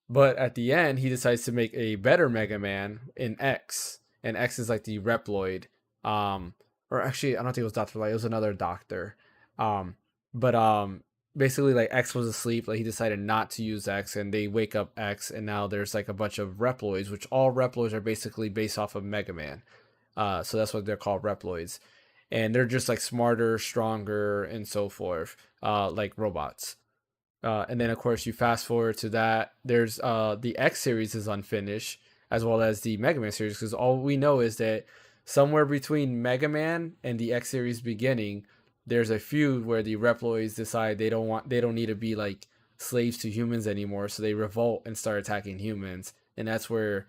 But at the end, he decides to make a better Mega Man in X, and X is like the Reploid. Or actually, I don't think it was Dr. Light. It was another doctor. But basically, like X was asleep. Like he decided not to use X, and they wake up X, and now there's like a bunch of Reploids, which all Reploids are basically based off of Mega Man. So that's what they're called, Reploids. And they're just like smarter, stronger, and so forth, like robots. And then of course you fast forward to that. There's the X series is unfinished, as well as the Mega Man series, because all we know is that somewhere between Mega Man and the X series beginning, there's a feud where the Reploids decide they don't need to be like slaves to humans anymore, so they revolt and start attacking humans, and that's where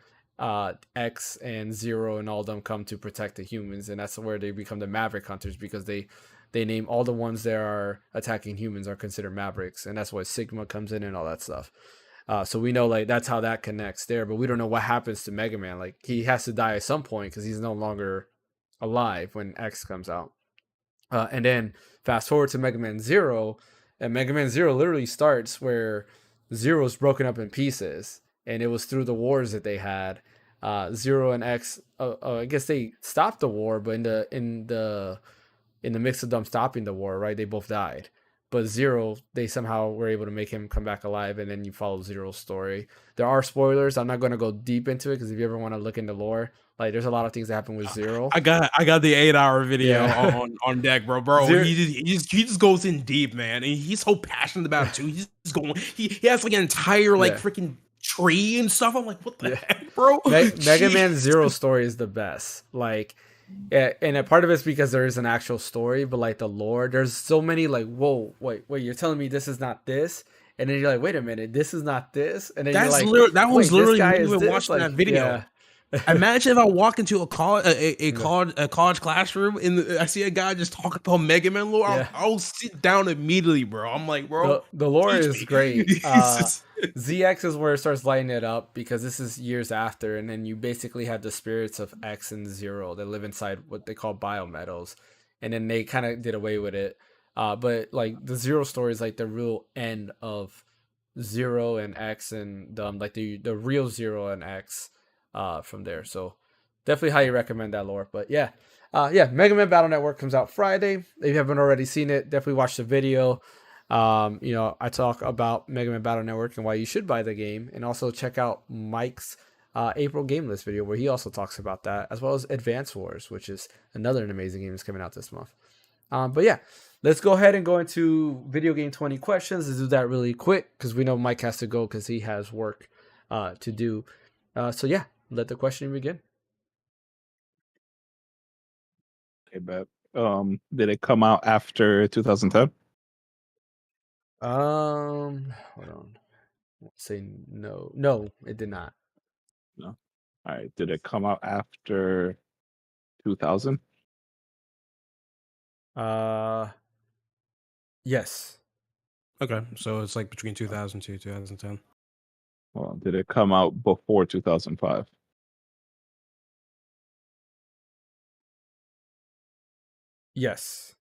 X and Zero and all of them come to protect the humans, and that's where they become the Maverick Hunters, because they name all the ones that are attacking humans are considered Mavericks, and that's why Sigma comes in and all that stuff. So we know like that's how that connects there, but we don't know what happens to Mega Man. Like he has to die at some point because he's no longer alive when X comes out. And then fast forward to Mega Man Zero, and Mega Man Zero literally starts where Zero's broken up in pieces, and it was through the wars that they had. Zero and X, I guess they stopped the war, but in the mix of them stopping the war, right, they both died. But Zero, they somehow were able to make him come back alive, and then you follow Zero's story. There are spoilers. I'm not going to go deep into it because if you ever want to look into lore, like there's a lot of things that happen with Zero. I got the 8-hour video on deck, bro. Zero, he just goes in deep, man, and he's so passionate about it too. He's just going. He has like an entire like freaking tree and stuff. I'm like, what the heck, bro? Mega Man Zero story is the best. Like, and a part of it's because there is an actual story, but like the lore, there's so many like, whoa, wait, you're telling me this is not this, and then you're like, wait a minute, this is not this, and then that's you're like, that was literally me watching that video. Imagine if I walk into a college classroom and I see a guy just talking about Mega Man lore. I'll sit down immediately, bro. I'm like, bro, the lore is great. ZX is where it starts lighting it up because this is years after, and then you basically have the spirits of X and Zero that live inside what they call biometals, and then they kind of did away with it. But like the Zero story is like the real end of Zero and X, and like the real Zero and X. From there, so definitely highly recommend that lore. But Mega Man Battle Network comes out Friday. If you haven't already seen it, definitely watch the video. I talk about Mega Man Battle Network and why you should buy the game, and also check out Mike's April Game List video where he also talks about that, as well as Advance Wars, which is another amazing game that's coming out this month. But yeah, let's go ahead and go into video game 20 questions. Let's do that really quick because we know Mike has to go because he has work to do. So yeah, let the question begin. Okay, bet. Did it come out after 2010? Hold on. Say no. No, it did not. No. All right. Did it come out after 2000? Yes. Okay, so it's like between 2002 2010. Well, did it come out before 2005? Yes.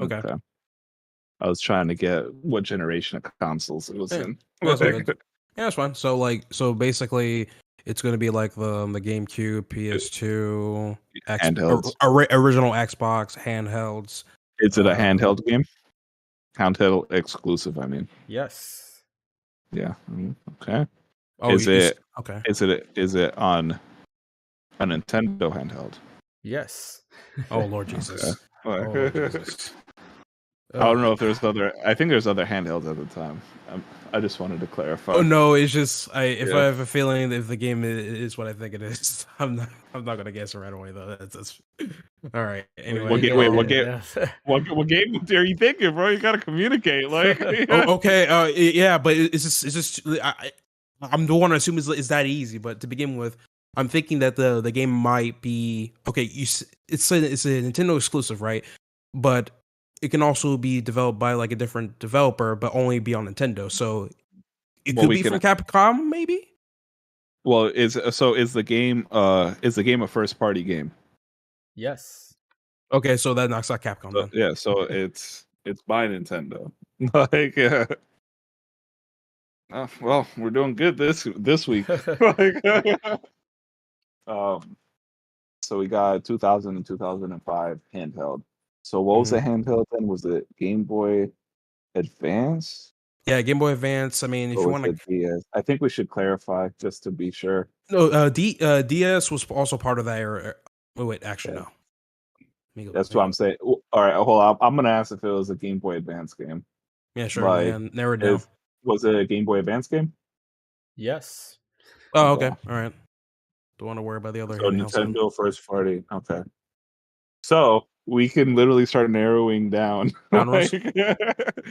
Okay. I was trying to get what generation of consoles it was Yeah, in. that's all good. Yeah, that's fine. So basically, it's going to be like the GameCube, PS2, Handhelds. original Xbox handhelds. Is it a handheld game? Handheld exclusive, I mean. Yes. Yeah. Okay. Oh, Is it okay? Is it on a Nintendo handheld? Yes. Oh Lord Jesus! Okay. Oh Lord Jesus! I don't know if there's other. I think there's other handhelds at the time. I just wanted to clarify. Oh no, it's just if Yeah. I have a feeling that if the game is what I think it is, I'm not gonna guess it right away though. That's all right. Anyway, What game? What game are you thinking, bro? You gotta communicate. Like, Oh, okay, yeah, but it's just I'm the one to assume is that easy. But to begin with, I'm thinking that the game might be okay. It's a Nintendo exclusive, right? But it can also be developed by like a different developer, but only be on Nintendo. So it could be from Capcom, maybe. Well, is the game a first party game? Yes. Okay, so that knocks out Capcom then. Yeah, so it's by Nintendo. Like, well, we're doing good this week. So we got 2000 and 2005 handheld. So what was the handheld then? Was it Game Boy Advance? Yeah, Game Boy Advance. I mean, if you want to, DS. I think we should clarify just to be sure. No, DS was also part of that era. Oh wait, actually no. That's what I'm saying. All right, hold on. I'm gonna ask if it was a Game Boy Advance game. Yeah, sure. Like, narrow it down. Was it a Game Boy Advance game? Yes. Oh, okay. All right. Don't want to worry about the other. So Nintendo first party. Okay. So we can literally start narrowing down genres.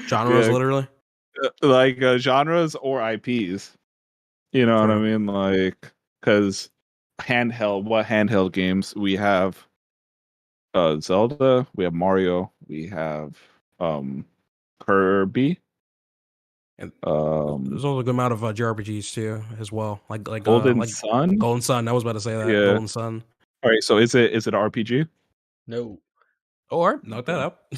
Genres, literally. Like genres or IPs. You know what I mean? Like, because what handheld games we have? Zelda, we have Mario, we have Kirby, and there's also a good amount of JRPGs too, as well. Like Golden Sun. Golden Sun. I was about to say that. Yeah. Golden Sun. All right, so is it an RPG? No. Or knock that up.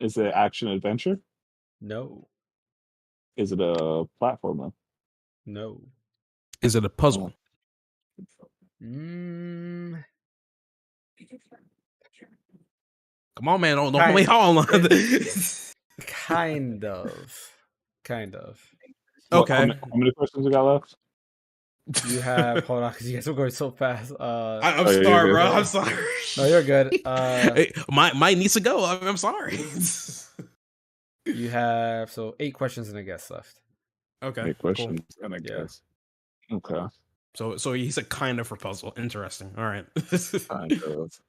Is it action adventure? No. Is it a platformer? No. Is it a puzzle? Mm. Come on, man! Don't wait. Hold on. Kind of. Okay. How many questions we got left? You have hold on because you guys are going so fast. I'm sorry, bro. I'm sorry. No, you're good. Hey, mine needs to go. I'm sorry. You have 8 questions and a guess left. Okay. 8 questions and a guess. Okay. So he's a kind of for puzzle. Interesting. All right. Kind of.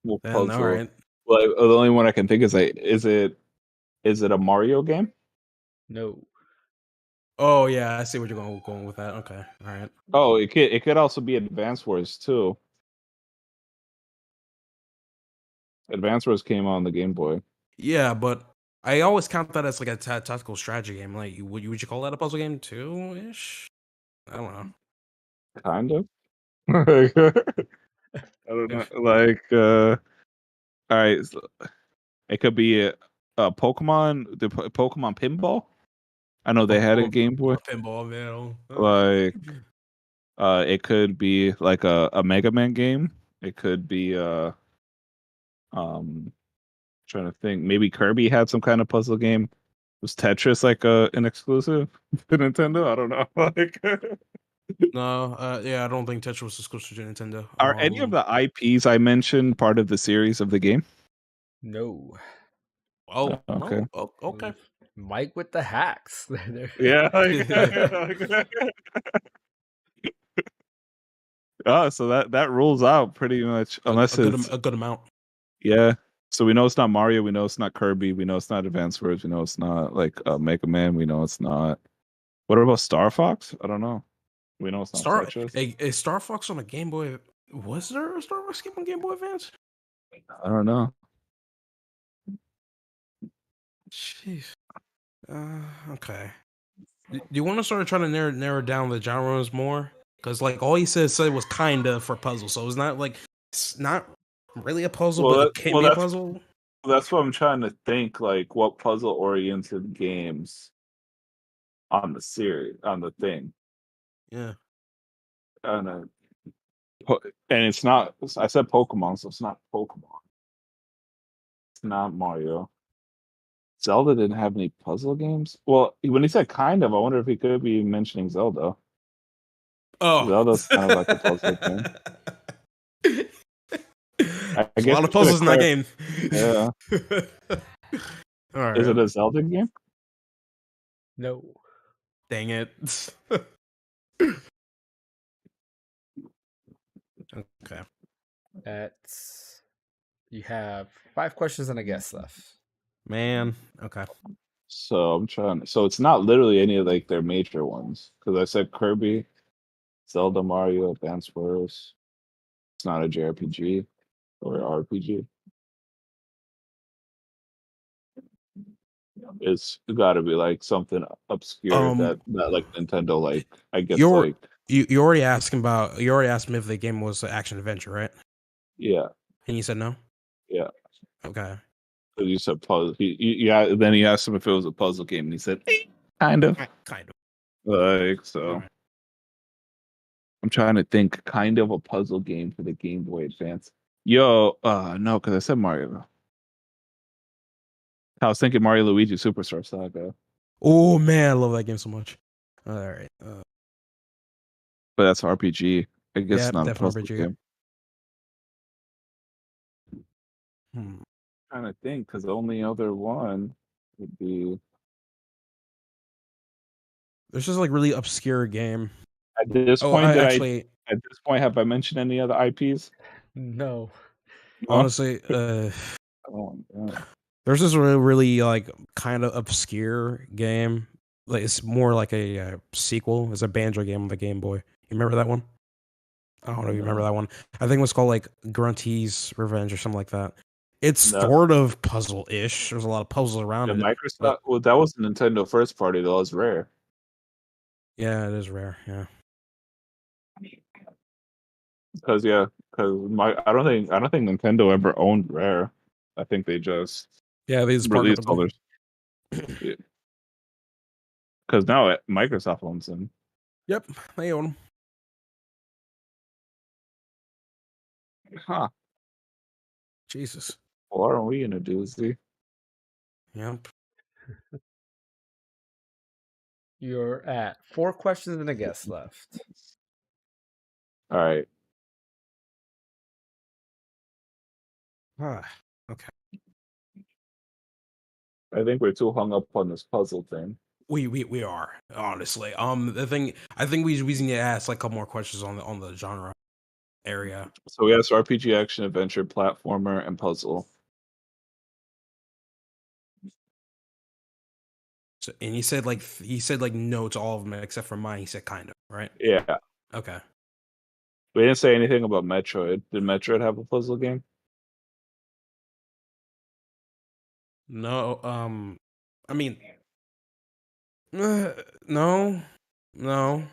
Well, puzzle. All right. Well, the only one I can think is is it a Mario game? No. Oh yeah, I see what you're going with that. Okay. All right. Oh, it could also be Advance Wars too. Advance Wars came on the Game Boy. Yeah, but I always count that as like a tactical strategy game. Like, would you call that a puzzle game too? Ish. I don't know. Kind of. I don't know. Like, all right, so it could be a Pokemon, the Pokemon Pinball. I know they had a Game Boy. Pinball, man. Like, it could be like a Mega Man game. It could be trying to think. Maybe Kirby had some kind of puzzle game. Was Tetris like an exclusive to Nintendo? I don't know. Like, No, yeah, I don't think Tetris was exclusive to Nintendo. are any of the IPs I mentioned part of the series of the game? No. Oh Okay. no, oh, okay. Mike with the hacks. Yeah. Oh, so that rules out pretty much, unless it's a good amount. yeah. So we know it's not Mario. We know it's not Kirby. We know it's not Advance Wars. We know it's not like Mega Man. We know it's not. What about Star Fox? I don't know. We know it's not Tetris. A Star Fox on a Game Boy. Was there a Star Fox game on Game Boy Advance? I don't know. Jeez. Okay. Do you want to start trying to narrow down the genres more? Because like all he said was kinda for puzzle, so it's not really a puzzle, but it can be a puzzle. That's what I'm trying to think. Like, what puzzle oriented games on the series on the thing, Yeah. and and it's not. I said Pokemon, so it's not Pokemon. It's not Mario. Zelda didn't have any puzzle games. Well, when he said kind of, I wonder if he could be mentioning Zelda. Oh, Zelda's kind of like a puzzle game. I There's a guess lot of puzzles in that game. Yeah. All right. Is it a Zelda game? No. Dang it. Okay. That's you have 5 questions and a guess left. Man. Okay. So I'm trying. So it's not literally any of like their major ones, because I said Kirby, Zelda, Mario, Advance Wars. It's not a JRPG or RPG. It's got to be like something obscure that like Nintendo like. I guess like you already asked me if the game was an action adventure, right? yeah, And you said no. yeah. Okay. Because you said puzzle. Yeah. Then he asked him if it was a puzzle game, and he said kind of. Kind of. Like so. Right. I'm trying to think kind of a puzzle game for the Game Boy Advance. Yo, no, because I said Mario. I was thinking Mario Luigi Superstar Saga. Oh man, I love that game so much. All right. But that's RPG. I guess Yeah, it's not a definitely puzzle RPG. game. Hmm. Trying to think, because the only other one would be There's just like really obscure game. at this Oh, point. At this point have I mentioned any other IPs? No. honestly, Oh, yeah. there's this really like kind of obscure game. Like it's more like a sequel. It's a banjo game on the Game Boy. You remember that one? I don't know if you remember No. that one. I think it was called like Grunty's Revenge or something like that. It's No. sort of puzzle-ish. There's a lot of puzzles around The it. Microsoft. But Well, that was Nintendo first party though. It's rare. yeah, it is rare. Yeah. Because I don't think Nintendo ever owned Rare. I think they just Yeah, these partnered released with them. others. Because now Microsoft owns them. Yep, they own them. Huh. Jesus. Well, aren't we in a doozy? Yep. You're at 4 questions and a guess left. All right. Ah, okay. I think we're too hung up on this puzzle thing. We are honestly. The thing I think we need to ask like a couple more questions on the genre area. So we have RPG, action, adventure, platformer, and puzzle. So, and he said like no to all of them except for mine. He said kind of, right? Yeah. Okay. We didn't say anything about Metroid. Did Metroid have a puzzle game? No. I mean, no, no,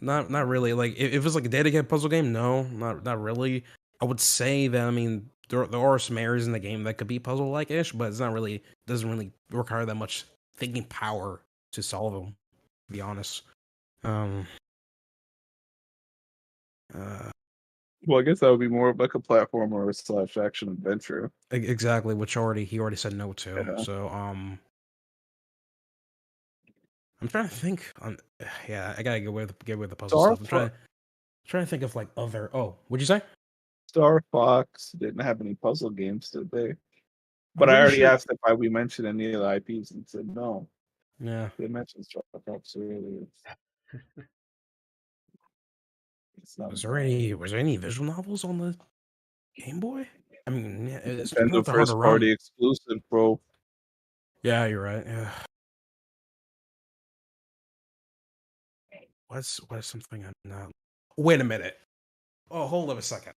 not really. Like if it's like a dedicated puzzle game, no, not really. I would say that I mean there are some areas in the game that could be puzzle like ish, but it's not really doesn't really require that much thinking power to solve them. To be honest. Uh, Well, I guess that would be more of like a platformer / action adventure. exactly, which he already said no to. Yeah. So I'm trying to think. Yeah, I gotta get with the puzzle Star stuff. I'm Fox. trying to think of like other. Oh, what'd you say? Star Fox didn't have any puzzle games, did they? I'm But I pretty already sure. asked if we mentioned any of the IPs and said no. Yeah. They mentioned Star Fox earlier. It's not Was there any visual novels on the Game Boy? I mean, yeah, it's Nintendo not that hard to first run. party exclusive, bro. Yeah, you're right. Yeah. What's something I'm not? Wait a minute. Oh, hold up a second.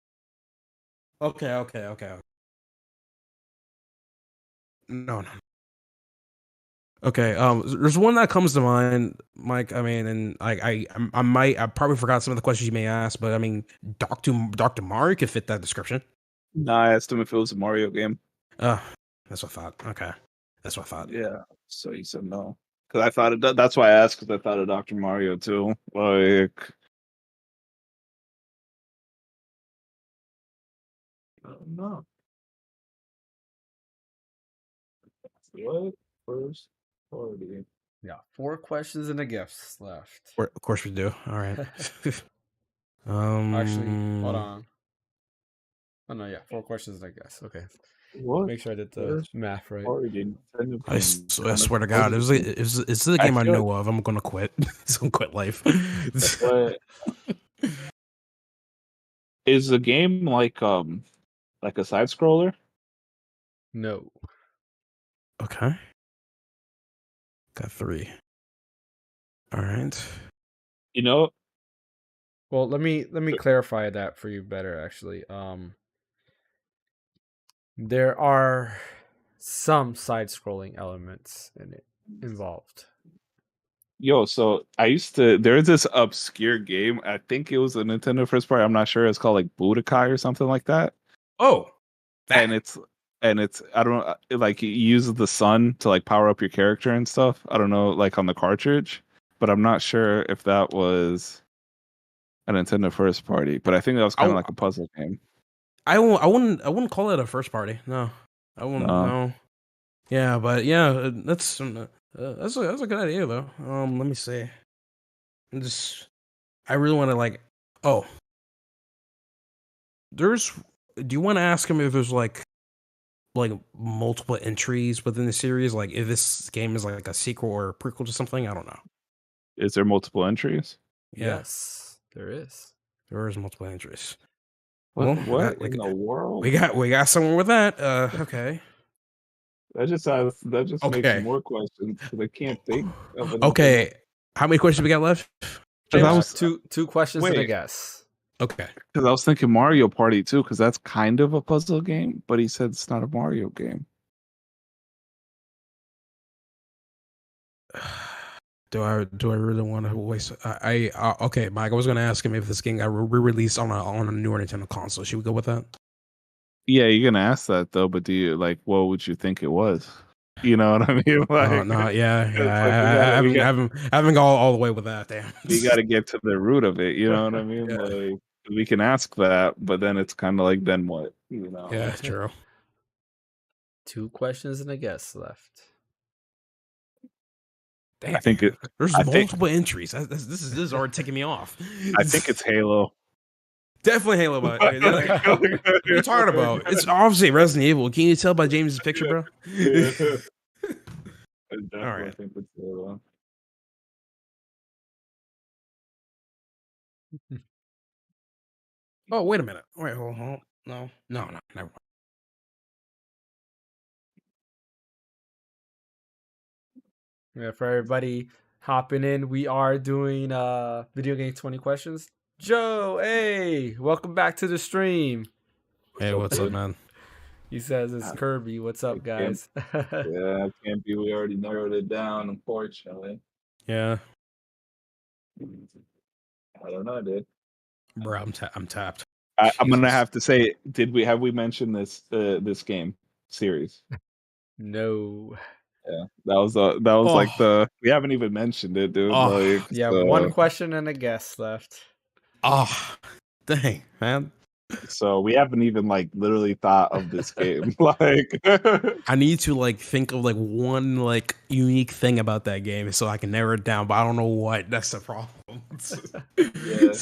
Okay. No. Okay. There's one that comes to mind, Mike. I mean, and I probably forgot some of the questions you may ask, but I mean, Doctor Mario could fit that description. Nah, I asked him if it was a Mario game. Uh, that's what I thought. Okay, that's what I thought. Yeah, so he said no. Because I thought that's why I asked, because I thought of Dr. Mario too. Like, no. What? First party. Yeah, 4 questions and a gift left. Of course we do. All right. Actually, hold on. Oh no, yeah, 4 questions and a guess. Okay, What? make sure I did the First math right. party Nintendo game. I swear to God, it's the I game I feel know of. I'm gonna quit. I'm gonna quit life. But is the game like a side scroller? No. Okay. Got 3. All right. You know, Well, let me clarify that for you better. Actually, there are some side-scrolling elements in it involved. yo, so there's this obscure game. I think it was a Nintendo first party. I'm not sure. It's called like Budokai or something like that. Oh, And it's I don't know, like it uses the sun to like power up your character and stuff. I don't know, like on the cartridge, but I'm not sure if that was a Nintendo first party. But I think that was kind of like a puzzle game. I wouldn't call it a first party. No, I wouldn't. No. No. Yeah, but yeah, that's a good idea though. Let me see. I really want to like. Oh, there's. Do you want to ask him if there's like multiple entries within the series? Like if this game is like a sequel or a prequel to something? I don't know. Is there multiple entries? Yeah. Yes, there is. There is multiple entries. What, Well, what in the world? we got someone with that. Okay. That just makes more questions because I can't think of anything. Okay. How many questions we got left? Because I James, was two questions and a wait. guess. Okay. Because I was thinking Mario Party too, because that's kind of a puzzle game, but he said it's not a Mario game. Do I really want to waste? Okay, Mike. I was gonna ask him if this game got re-released on a newer Nintendo console. Should we go with that? Yeah, you're gonna ask that though, but do you like what would you think it was? You know what I mean? Like, No, yeah. like I haven't gone all the way with that. Damn. we got to get to the root of it. You know what I mean? Yeah. Like, we can ask that, but then it's kind of like, then what? You know? Yeah, that's true. 2 questions and a guess left. Damn. I think there's multiple entries. This is already taking me off. I think it's Halo. Definitely Halo, but what are you talking about? It's obviously Resident Evil. Can you tell by James's picture, bro? Yeah. I definitely All right. think it's Halo. Oh, wait a minute. Wait, hold on. No, never mind. Yeah, for everybody hopping in, we are doing video game 20 questions. Joe, hey, welcome back to the stream. Hey, what's up, man? He says it's Kirby. What's up, guys? Yeah, it can't be. We already narrowed it down, unfortunately. Yeah, I don't know, dude. bro, I'm tapped. I'm gonna have to say, have we mentioned this game series? No. Yeah, that was like we haven't even mentioned it, dude. Like, yeah, 1 question and a guess left. Oh, dang, man. So we haven't even like literally thought of this game. Like, I need to like think of like one like unique thing about that game so I can narrow it down, but I don't know what. That's the problem. yeah,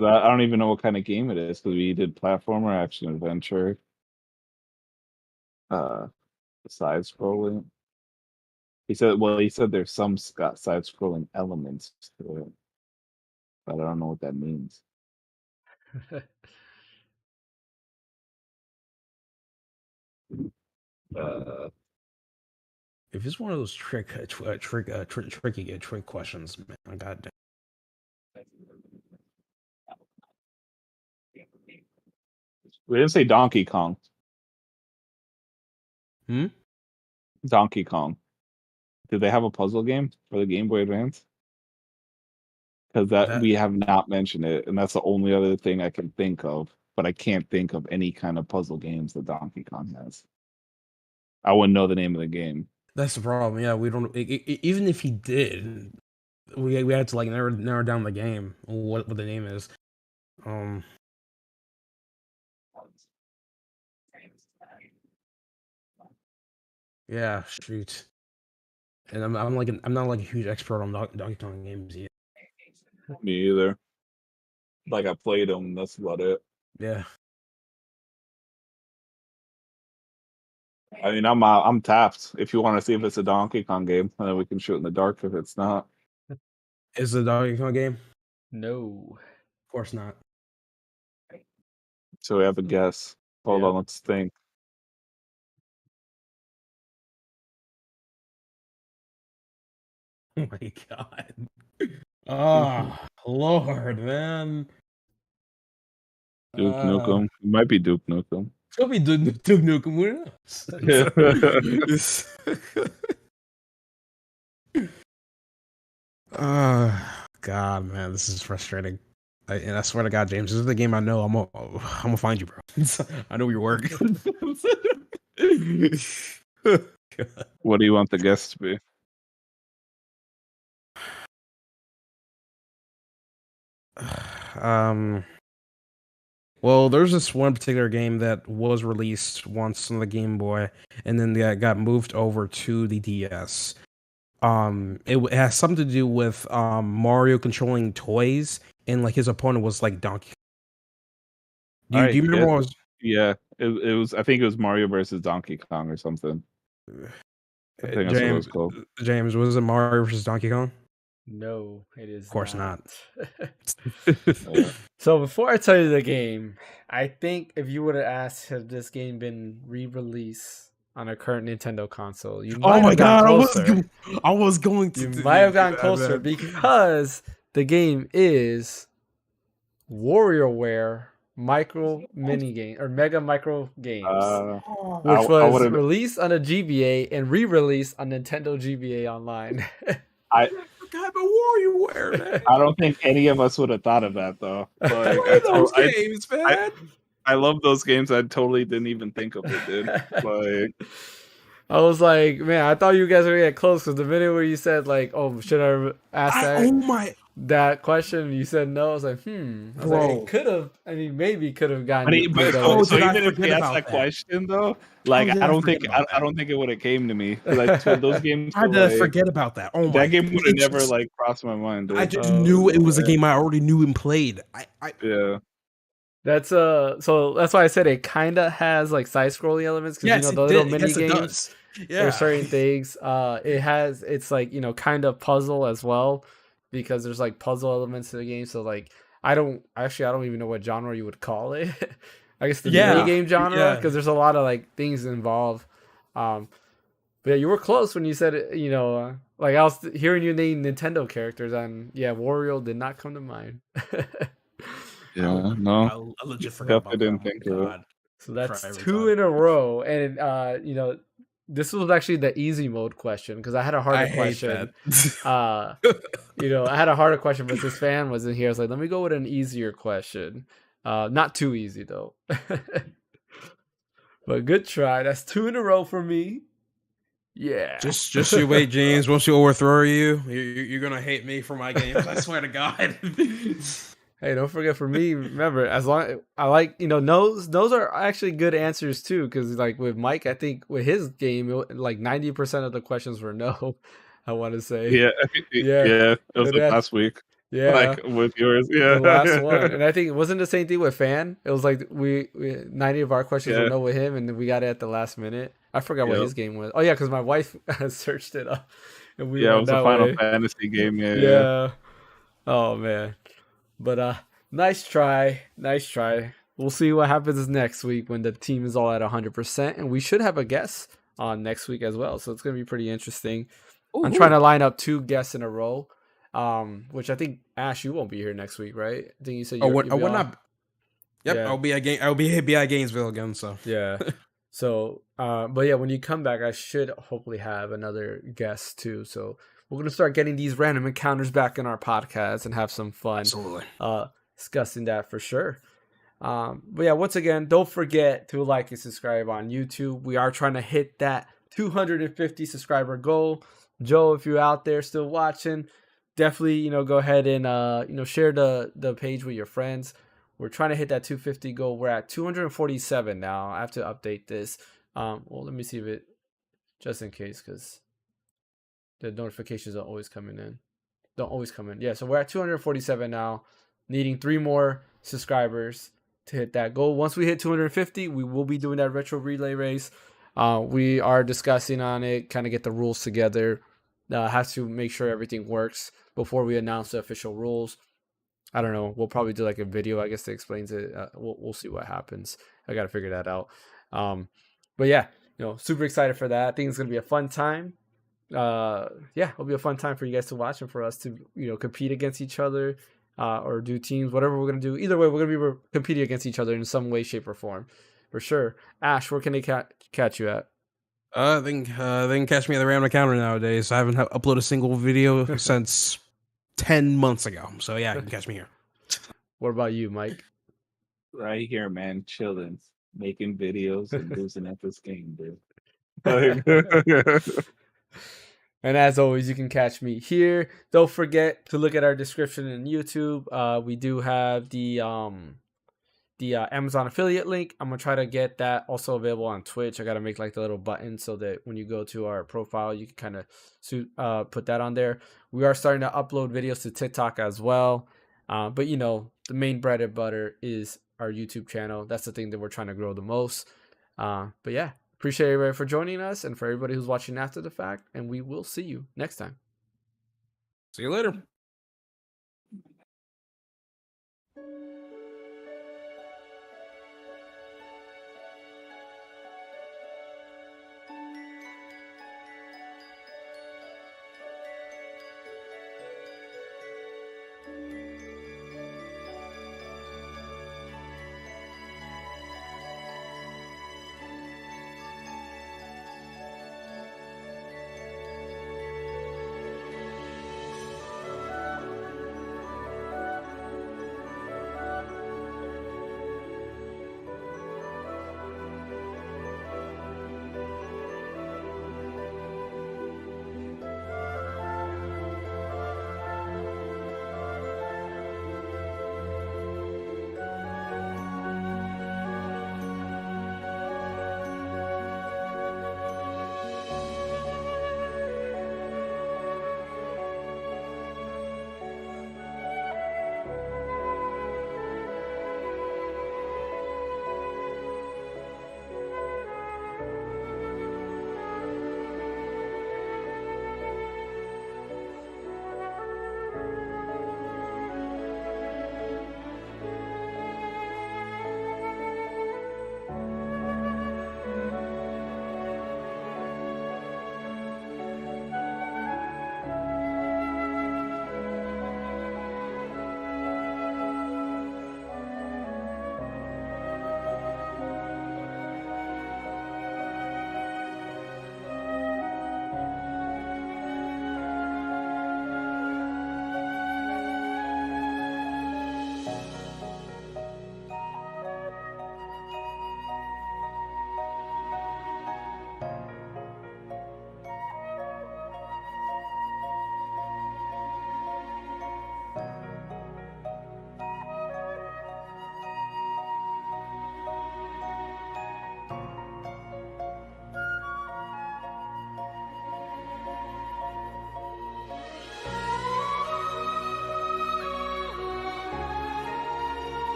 I don't even know what kind of game it is because we did platformer, action, adventure, uh, side scrolling. He said there's some side scrolling elements to it, but I don't know what that means. Uh, If it's one of those tricky questions, man, I got we didn't say Donkey Kong. Hmm? Donkey Kong. Did they have a puzzle game for the Game Boy Advance? Because that That we have not mentioned it, and that's the only other thing I can think of. But I can't think of any kind of puzzle games that Donkey Kong has. I wouldn't know the name of the game. that's the problem. Yeah, we don't. Even if he did, we had to like narrow down the game what the name is. Um, yeah, shoot. And I'm not like a huge expert on Donkey Kong games yet. Me either. Like I played them. That's about it. Yeah. I mean, I'm tapped. If you want to see if it's a Donkey Kong game, and then we can shoot in the dark if it's not. Is it a Donkey Kong game? No. Of course not. So we have a guess. Hold Yep. on, let's think. Oh my god. Oh Lord, man. Duke Nukem. It might be Duke Nukem. It's gonna be Duke Nukem. Who knows? God, man, this is frustrating. And I swear to God, James, this is the game I know. I'm gonna find you, bro. I know your work. What do you want the guess to be? Well, there's this one particular game that was released once on the Game Boy, and then that got moved over to the DS. It has something to do with Mario controlling toys, and like his opponent was like Donkey. Do you remember what was? Yeah, it was. I think it was Mario versus Donkey Kong or something. I think that's what it was called. James, was it Mario versus Donkey Kong? No, it is Of course not. So before I tell you the game, I think if you would have asked, has this game been re-released on a current Nintendo console, you might have gotten closer. I was going to. You might have gotten closer because the game is WarioWare Micro Mini Game or Mega Micro Games, which was released on a GBA and re-released on Nintendo GBA Online. I forgot about WarioWare, man. I don't think any of us would have thought of that though. Like, those games, man. I love those games. I totally didn't even think of it, dude. Like, I was like, man, I thought you guys were gonna get close because the minute where you said like, "Oh, should I ask that question?" You said no. I was like, I was like, it could have. I mean, maybe could have gotten. So even if they asked that question though, like I don't think it would have came to me. Like those games, I had to forget about that. Oh my! That game would have never like crossed my mind. Dude. I just knew it was a game I already knew and played. Yeah. That's so that's why I said it kind of has like side scrolling elements because you know the little mini games. Yeah, there's certain things. It's like kind of puzzle as well because there's like puzzle elements to the game. So like I don't even know what genre you would call it. I guess the mini game genre because there's a lot of like things involved. But yeah, you were close when you said it. Like I was hearing you name Nintendo characters and Wario did not come to mind. Yeah, no. I legit forgot about that. Didn't think of it. So that's 2 in a row, and this was actually the easy mode question because I had a harder question. I had a harder question, but this fan was in here. I was like, let me go with an easier question. Not too easy though. But good try. That's 2 in a row for me. Yeah. Just you wait, James. Once you overthrow you're gonna hate me for my games. I swear to God. Hey, don't forget for me. Remember, as long I like no's. Those are actually good answers too. Because like with Mike, I think with his game, like 90% of the questions were no. I want to say, Yeah, yeah, yeah. It was and like then, last week, yeah, like with yours. the Yeah, last one, and I think it wasn't the same thing with Fan. It was like we 90 of our questions were yeah, no with him, and then we got it at the last minute. I forgot what yep. his game was. Oh yeah, because my wife searched it up, and we Yeah, it went was a that Final way. Fantasy game. Yeah, yeah. Yeah. Oh man. But nice try. Nice try. We'll see what happens next week when the team is all at 100%, and we should have a guest on next week as well. So it's gonna be pretty interesting. I'm trying Ooh. to line up 2 guests in a row. Which I think Ash, you won't be here next week, right? I think you said Oh, what? you'll Oh, be what off. not? Yep, Yeah. I'll be at Gainesville again. So Yeah. So, but yeah, when you come back, I should hopefully have another guest too. So we're gonna start getting these random encounters back in our podcast and have some fun, absolutely. uh, discussing that for sure. But yeah, once again, don't forget to like and subscribe on YouTube. We are trying to hit that 250 subscriber goal. Joe, if you're out there still watching, definitely go ahead and share the page with your friends. We're trying to hit that 250 goal. We're at 247 now. I have to update this. Well, let me see if it just in case because the notifications are always coming in. Don't always come in. Yeah, so we're at 247 now, needing 3 more subscribers to hit that goal. Once we hit 250, we will be doing that retro relay race. We are discussing on it, kind of get the rules together. Have to make sure everything works before we announce the official rules. I don't know. We'll probably do like a video, I guess, that explains it. We'll see what happens. I got to figure that out. But yeah, super excited for that. I think it's gonna be a fun time. Yeah, it'll be a fun time for you guys to watch and for us to compete against each other, or do teams, whatever we're gonna do. Either way, we're gonna be competing against each other in some way, shape, or form, for sure. Ash, where can they catch you at? They can catch me at the random counter nowadays. I haven't uploaded a single video since 10 months ago. So yeah, you can catch me here. What about you, Mike? Right here, man, chilling, making videos and losing at this game, dude. Like, And as always, you can catch me here. Don't forget to look at our description in YouTube. We do have the Amazon affiliate link. I'm gonna try to get that also available on Twitch. I gotta make like the little button so that when you go to our profile, you can kind of put that on there. We are starting to upload videos to TikTok as well. But the main bread and butter is our YouTube channel. That's the thing that we're trying to grow the most. But yeah, appreciate everybody for joining us and for everybody who's watching after the fact. And we will see you next time. See you later.